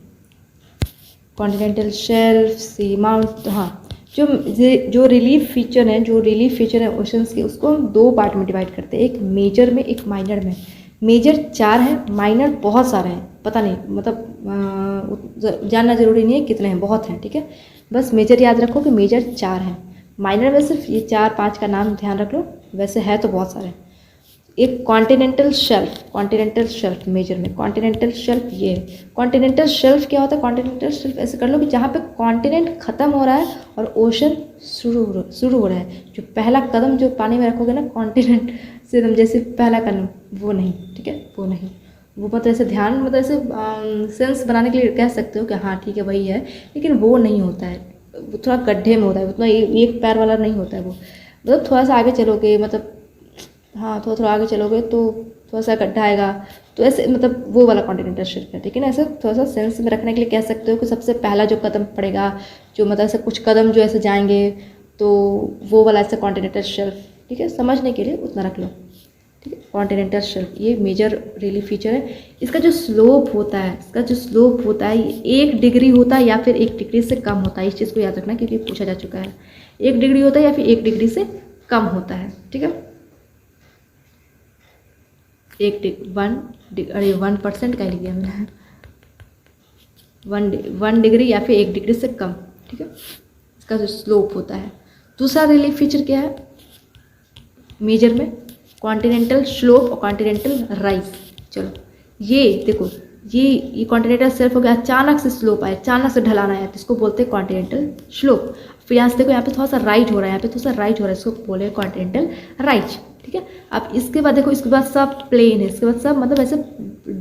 कॉन्टिनेंटल शेल्फ, सी माउंट, हाँ जो रिलीफ फीचर है ओशंस के, उसको हम दो पार्ट में डिवाइड करते हैं, एक मेजर में एक माइनर में। मेजर 4 है, माइनर बहुत सारे हैं, पता नहीं मतलब जानना जरूरी नहीं है कितने हैं, बहुत हैं। ठीक है, बस मेजर याद रखो कि मेजर 4 हैं, माइनर में सिर्फ ये 4-5 का नाम ध्यान रख लो, वैसे है तो बहुत सारे। एक कॉन्टिनेंटल शेल्फ मेजर में, कॉन्टिनेंटल शेल्फ ये है। कॉन्टिनेंटल शेल्फ क्या होता है? कॉन्टिनेंटल शेल्फ ऐसे कर लो कि जहाँ पे कॉन्टिनेंट खत्म हो रहा है और ओशन शुरू हो रहा है। जो पहला कदम जो पानी में रखोगे ना कॉन्टिनेंट से एकदम जैसे पहला कदम, वो नहीं, ठीक है, वो नहीं, वो मतलब ऐसे ध्यान मतलब ऐसे सेंस बनाने के लिए कह सकते हो कि हाँ ठीक है वही है, लेकिन वो नहीं होता है, वो थोड़ा गड्ढे में होता है, उतना एक पैर वाला नहीं होता है वो। मतलब थोड़ा सा आगे चलोगे, मतलब हाँ थोड़ा आगे चलोगे तो थोड़ा सा गड्ढा आएगा, तो ऐसे मतलब वो वाला कॉन्टिनेंटल शेल्फ है। लेकिन ऐसे थोड़ा सा सेंस में रखने के लिए कह सकते हो कि सबसे पहला जो कदम पड़ेगा, जो मतलब ऐसे कुछ कदम जो ऐसे जाएंगे, तो वो वाला ऐसा कॉन्टिनेंटल शेल्फ। ठीक है, समझने के लिए उतना रख लो। ठीक है, कॉन्टिनेंटल शेल्फ ये मेजर रिलीफ फीचर है। इसका जो स्लोप होता है ये 1 डिग्री होता है या फिर 1 डिग्री से कम होता है। इस चीज़ को याद रखना क्योंकि पूछा जा चुका है। 1 डिग्री होता है या फिर 1 डिग्री से कम होता है। ठीक है, 1% का लिख दिया मैंने, 1 डिग्री या फिर 1 डिग्री से कम। ठीक है, इसका जो स्लोप होता है। दूसरा रिलीफ फीचर क्या है मेजर में? कॉन्टिनेंटल स्लोप और कॉन्टिनेंटल राइज। चलो ये देखो, ये कॉन्टिनेंटल शेल्फ हो गया, अचानक से स्लोप आया, अचानक से ढलान आया, तो इसको बोलते हैं कॉन्टिनेंटल स्लोप। फिर यहाँ से देखो, यहाँ पे थोड़ा सा राइज हो रहा है, यहाँ पे थोड़ा सा राइज हो रहा है, इसको बोले कॉन्टिनेंटल राइज। ठीक है, अब इसके बाद देखो, इसके बाद सब प्लेन है, इसके बाद सब मतलब ऐसे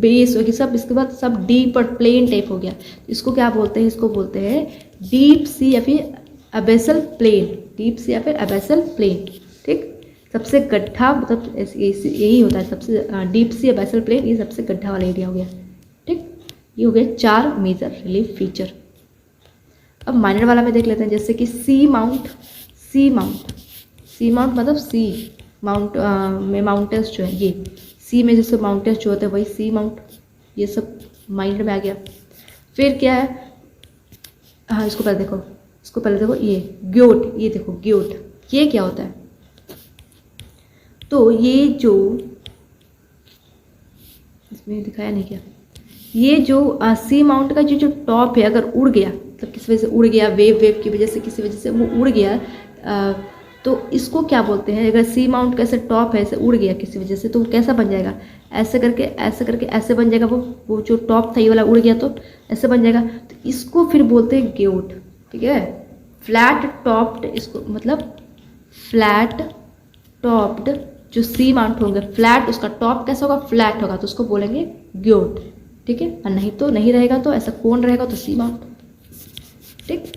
बेस होगी सब, इसके बाद सब डीप और प्लेन टाइप हो गया। इसको क्या बोलते हैं? इसको बोलते हैं डीप सी या फिर अबेसल प्लेन, डीप सी या फिर अबेसल प्लेन। ठीक, सबसे गड्ढा मतलब यही होता है, सबसे डीप सी अबेसल प्लेन, ये सबसे गड्ढा वाला एरिया हो गया। ठीक, ये हो गया 4 मेजर रिलीफ फीचर। अब माइनर वाला में देख लेते हैं, जैसे कि सी माउंट मतलब सी माउंट में माउंटेन्स जो है, ये सी में जैसे माउंटेन्स जो होते हैं वही सी माउंट, ये सब माइनर में आ गया। फिर क्या है, हाँ इसको पहले देखो, ये ग्योट, ये देखो ग्योट, ये क्या होता है? तो ये जो इसमें दिखाया नहीं क्या, ये जो सी माउंट का जो टॉप है, अगर उड़ गया, मतलब किसी वजह से उड़ गया, वेव की वजह से किसी वजह से वो उड़ गया, तो इसको क्या बोलते हैं? अगर सी माउंट का ऐसे टॉप है, ऐसे उड़ गया किसी वजह से, तो वो कैसा बन जाएगा? ऐसे करके ऐसे बन जाएगा, वो जो टॉप था ये वाला उड़ गया तो ऐसे बन जाएगा। तो इसको फिर बोलते हैं ग्योट। ठीक है, फ्लैट टॉप्ड, इसको मतलब फ्लैट टॉप्ड जो सी माउंट होंगे, फ्लैट उसका टॉप कैसा होगा? फ्लैट होगा, तो उसको बोलेंगे ग्योट। ठीक है, और नहीं तो नहीं रहेगा तो ऐसा कौन रहेगा तो सी माउंट। ठीक,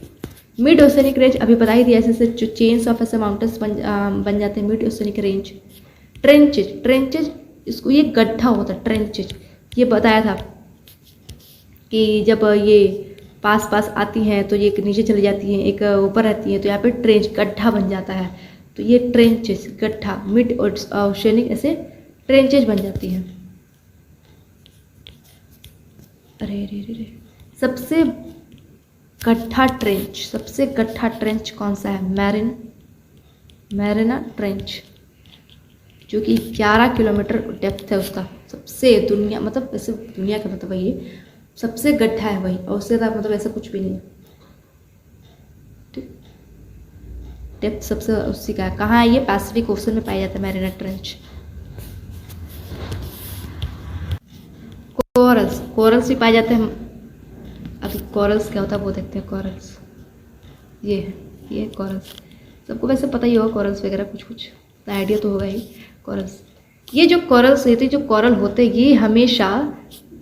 मिड ओशनिक रेंज अभी बता ही दिया, ऐसे जो चेन्स ऑफ ऐसे माउंटेन्स बन जाते हैं मिड ओशनिक रेंज। ट्रेंचेज इसको, ये गड्ढा होता है ट्रेंचेज, ये बताया था कि जब ये पास आती हैं तो ये नीचे चली जाती हैं, एक ऊपर रहती हैं, तो यहाँ पे ट्रेंच गड्ढा बन जाता है, तो ये ट्रेंचेज गड्ढा, मिड ओशनिक ऐसे ट्रेंचेज बन जाती हैं। अरे सबसे गड्ढा ट्रेंच कौन सा है? मैरिना ट्रेंच, जो कि 11 किलोमीटर डेप्थ है उसका, सबसे दुनिया मतलब ऐसे दुनिया का मतलब वही सबसे गड्ढा है वही, और उससे ज़्यादा मतलब ऐसा कुछ भी नहीं है। ठीक, डेप्थ सबसे उसी का है। कहाँ है ये? पैसिफिक ओशन में पाया जाता है मैरिना ट्रेंच। कोरल्स भी पाए जाते हैं। अभी कोरल्स क्या होता है वो देखते हैं। कोरल्स ये है, ये कोरल्स सबको वैसे पता ही होगा, कोरल्स वगैरह कुछ कुछ आइडिया तो होगा ही। कोरल्स, ये जो कोरल्स होते हैं, जो कोरल होते हैं, ये हमेशा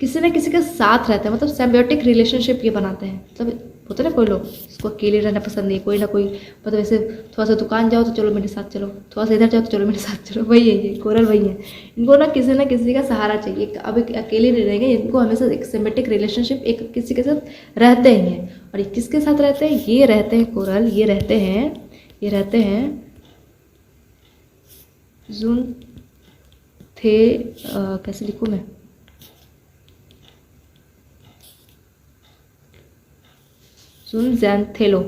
किसी न किसी के साथ रहते हैं, मतलब सिम्बियोटिक रिलेशनशिप ये बनाते हैं। मतलब होते हैं ना कोई लोग इसको अकेले रहना पसंद नहीं, कोई ना कोई, मतलब ऐसे थोड़ा सा दुकान जाओ तो चलो मेरे साथ चलो, थोड़ा सा इधर जाओ तो चलो मेरे साथ चलो, वही है ये कोरल, वही है। इनको ना किसी का सहारा चाहिए, अब अकेले नहीं रहेंगे, इनको हमेशा एक सिम्बियोटिक रिलेशनशिप एक किसी के साथ रहते ही हैं। और ये किसके साथ रहते हैं? ये रहते हैं कोरल, ये रहते हैं जून थे कैसे लिखूँ मैं, ज़ूनज़ैंथेलो,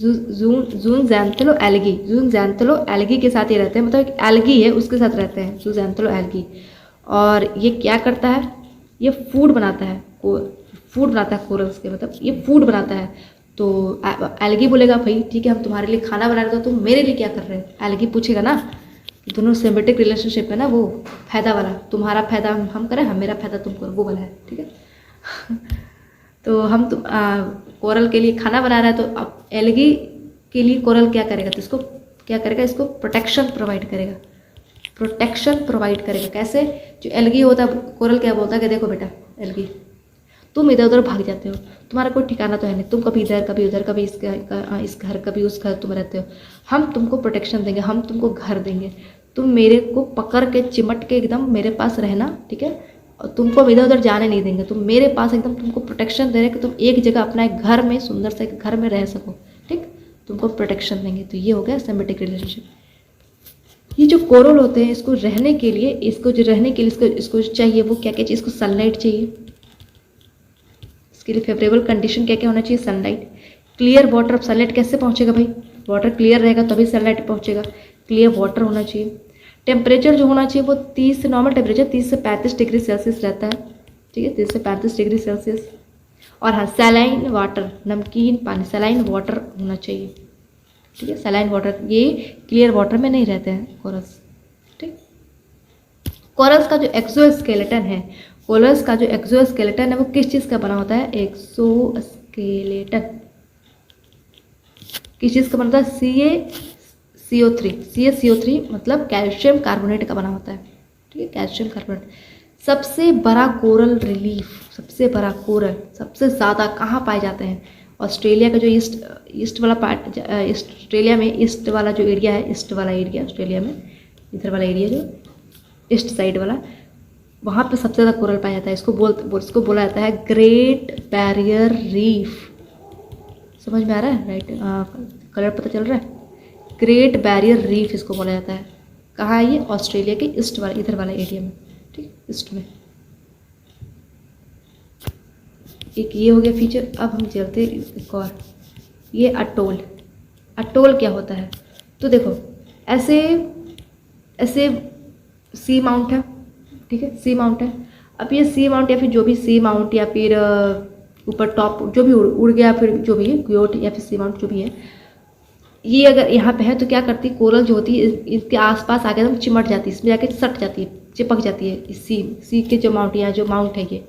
ज़ूनज़ैंथेलो एल्गी, ज़ूनज़ैंथेलो एल्गी के साथ ये रहते हैं, मतलब एक एल्गी है उसके साथ रहते हैं, ज़ूनज़ैंथेलो एल्गी। और ये क्या करता है? ये फूड बनाता है, फूड बनाता है कोरल्स के, मतलब ये फूड बनाता है। तो एल्गी बोलेगा भाई ठीक है हम तुम्हारे लिए खाना बना रहे हो, तो तुम मेरे लिए क्या कर रहे हो? एल्गी पूछेगा ना, दोनों सिम्बियोटिक रिलेशनशिप है ना, वो फायदा वाला, तुम्हारा फायदा हम करें, हम मेरा फायदा तुम करो, वो वाला है, ठीक है। तो हम कोरल के लिए खाना बना रहा है, तो अब एल्गी के लिए कोरल क्या करेगा? तो इसको क्या करेगा? इसको प्रोटेक्शन प्रोवाइड करेगा, प्रोटेक्शन प्रोवाइड करेगा। कैसे? जो एल्गी होता है, कोरल क्या बोलता है कि देखो बेटा एल्गी, तुम इधर उधर भाग जाते हो, तुम्हारा कोई ठिकाना तो है नहीं, तुम कभी इधर कभी उधर, कभी इस घर कभी उस घर तुम रहते हो, हम तुमको प्रोटेक्शन देंगे, हम तुमको घर देंगे, तुम मेरे को पकड़ के चिमट के एकदम मेरे पास रहना, ठीक है, और तुमको इधर उधर जाने नहीं देंगे, तुम मेरे पास एकदम, तुमको प्रोटेक्शन दे रहे हैं कि तुम एक जगह अपना एक घर में, सुंदर से एक घर में रह सको, ठीक, तुमको प्रोटेक्शन देंगे। तो ये हो गया सिम्बियोटिक रिलेशनशिप। ये जो कोरल होते हैं, इसको रहने के लिए, इसको चाहिए वो क्या क्या चाहिए? इसको सनलाइट चाहिए, इसके लिए फेवरेबल कंडीशन क्या क्या होना चाहिए? Sunlight, clear water. अब सनलाइट कैसे पहुंचेगा भाई? वाटर क्लियर रहेगा तभी सनलाइट पहुंचेगा, क्लियर वाटर होना चाहिए। टेम्परेचर जो होना चाहिए वो 30 नॉर्मल टेम्परेचर 30 से 35 डिग्री सेल्सियस रहता है, ठीक है, 30 से 35 डिग्री सेल्सियस। और हाँ, सैलाइन वाटर, नमकीन पानी, सैलाइन वाटर होना चाहिए, ठीक है, सैलाइन वाटर। ये क्लियर वाटर में नहीं रहते हैं कोरल्स, ठीक। कोरल्स का जो एक्सोस्केलेटन है, कोरल्स का जो एक्सोस्केलेटन है वो किस चीज़ का बना होता है? एक्सोस्केलेटन किस चीज़ का बनता है? CaCO3 मतलब कैल्शियम कार्बोनेट का बना होता है, ठीक है, कैल्शियम कार्बोनेट। सबसे बड़ा कोरल रिलीफ, सबसे बड़ा कोरल सबसे ज़्यादा कहाँ पाए जाते हैं? ऑस्ट्रेलिया का जो ईस्ट वाला पार्ट, ऑस्ट्रेलिया में ईस्ट वाला जो एरिया है, ईस्ट वाला एरिया ऑस्ट्रेलिया में, इधर वाला एरिया जो ईस्ट साइड वाला, वहाँ पे सबसे ज़्यादा कोरल पाया जाता है। इसको बोला जाता है ग्रेट बैरियर रीफ। समझ में आ रहा है? राइट, कलर पता चल रहा है? ग्रेट बैरियर रीफ इसको बोला जाता है। कहाँ है ये? ऑस्ट्रेलिया के ईस्ट वाला, इधर वाला एरिया में, ठीक, ईस्ट में। एक ये हो गया फीचर। अब हम चलते एक और, ये अटोल। अटोल क्या होता है? तो देखो ऐसे ऐसे सी माउंट है, ठीक है, सी माउंट है। अब ये सी माउंट या फिर जो भी सी माउंट या फिर ऊपर टॉप जो भी उड़ गया, फिर जो भी है ग्योट या फिर सी माउंट जो भी है, ये अगर यहाँ पे है तो क्या करती है? कोरल जो होती है इसके आसपास आके एकदम चिमट जाती है, इसमें जाके सट जाती है, चिपक जाती है। इस सी के जो माउंट, या जो माउंट है ये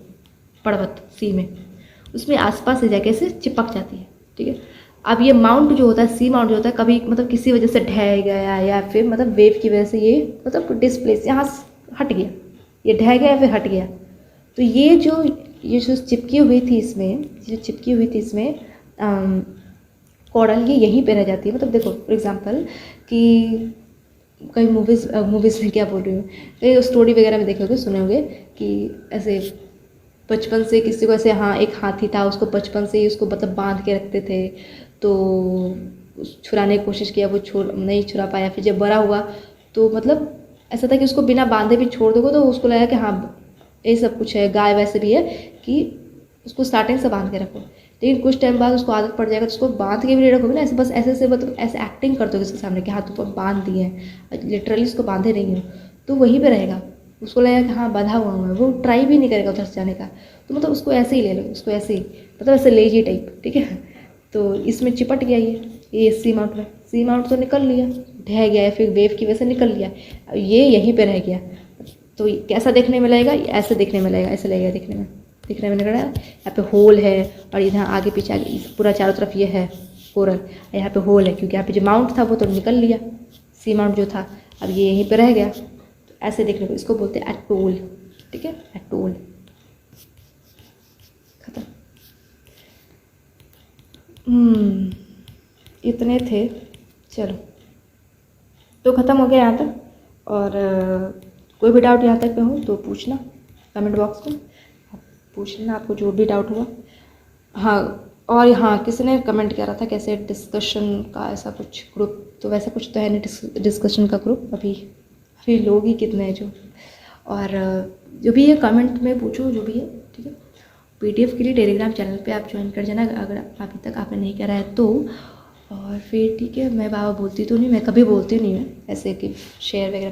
पर्वत सी में, उसमें आसपास से जाके से चिपक जाती है, ठीक है। अब ये माउंट जो होता है, सी माउंट जो होता है, कभी मतलब किसी वजह से ढह गया या फिर मतलब वेव की वजह से ये मतलब डिस्प्लेस यहाँ हट गया, ये ढह गया या फिर हट गया, तो ये जो चिपकी हुई थी इसमें कोरल, ये यहीं पे रह जाती है। मतलब देखो फॉर एग्जांपल कि कई मूवीज़ में क्या बोल रही हूँ, कई स्टोरी वगैरह में देखे होगे, सुने होंगे कि ऐसे बचपन से किसी को ऐसे, हाँ, एक हाथी था, उसको बचपन से ही उसको मतलब बांध के रखते थे, तो छुड़ाने की कोशिश किया, वो नहीं छुड़ा पाया। फिर जब बड़ा हुआ तो मतलब ऐसा था कि उसको बिना बांधे भी छोड़ दोगे तो उसको लगा कि हाँ ये सब कुछ है, गाय वैसे भी है कि उसको स्टार्टिंग से बांध के रखो। लेकिन कुछ टाइम बाद उसको आदत पड़ जाएगा तो उसको बांध के भी नहीं रखोगे ना, ऐसे बस ऐसे मतलब ऐसे एक्टिंग कर दोगे उसके सामने कि हाँ तुम बांध दिए हैं, लिटरली उसको बांधे नहीं हो, तो वहीं पे रहेगा। उसको लगेगा कि हाँ बंधा हुआ है, वो ट्राई भी नहीं करेगा उधर से जाने का। तो मतलब उसको ऐसे ही ले लो, उसको ऐसे ही मतलब ऐसे लेजी टाइप, ठीक है। तो इसमें चिपट गया ये सी माउंट में, सी माउंट तो निकल लिया, ढह गया है, फिर वेव की वजह से निकल गया, ये यहीं पे रह गया, तो कैसा देखने में लगेगा, ऐसे देखने में लगेगा, ऐसे लगेगा दिखने में लग रहा है। यहाँ पे होल है और इधर आगे पीछे पूरा चारों तरफ ये है कोरल, यहाँ पे होल है क्योंकि यहाँ पे जो माउंट था वो तो निकल लिया, सी माउंट जो था, अब ये यहीं पे रह गया, तो ऐसे देखने को, इसको बोलते हैं एटोल। ठीक है, एटोल। खत्म। इतने थे, चलो तो ख़त्म हो गया यहाँ तक। और कोई भी डाउट यहाँ तक पे हो तो पूछना कमेंट बॉक्स में, आप पूछ लेना आपको जो भी डाउट हुआ। हाँ, और हाँ, किसी ने कमेंट किया रहा था कैसे डिस्कशन का ऐसा कुछ ग्रुप, तो वैसा कुछ तो है नहीं डिस्कशन का ग्रुप, अभी लोग ही कितने हैं जो, और जो भी है कमेंट में पूछो जो भी है। ठीक है, PDF के लिए टेलीग्राम चैनल पे आप ज्वाइन कर जाना अगर अभी तक आपने नहीं करा है तो। और फिर ठीक है, मैं बाबा बोलती तो नहीं, मैं कभी बोलती नहीं हूँ ऐसे कि शेयर वगैरह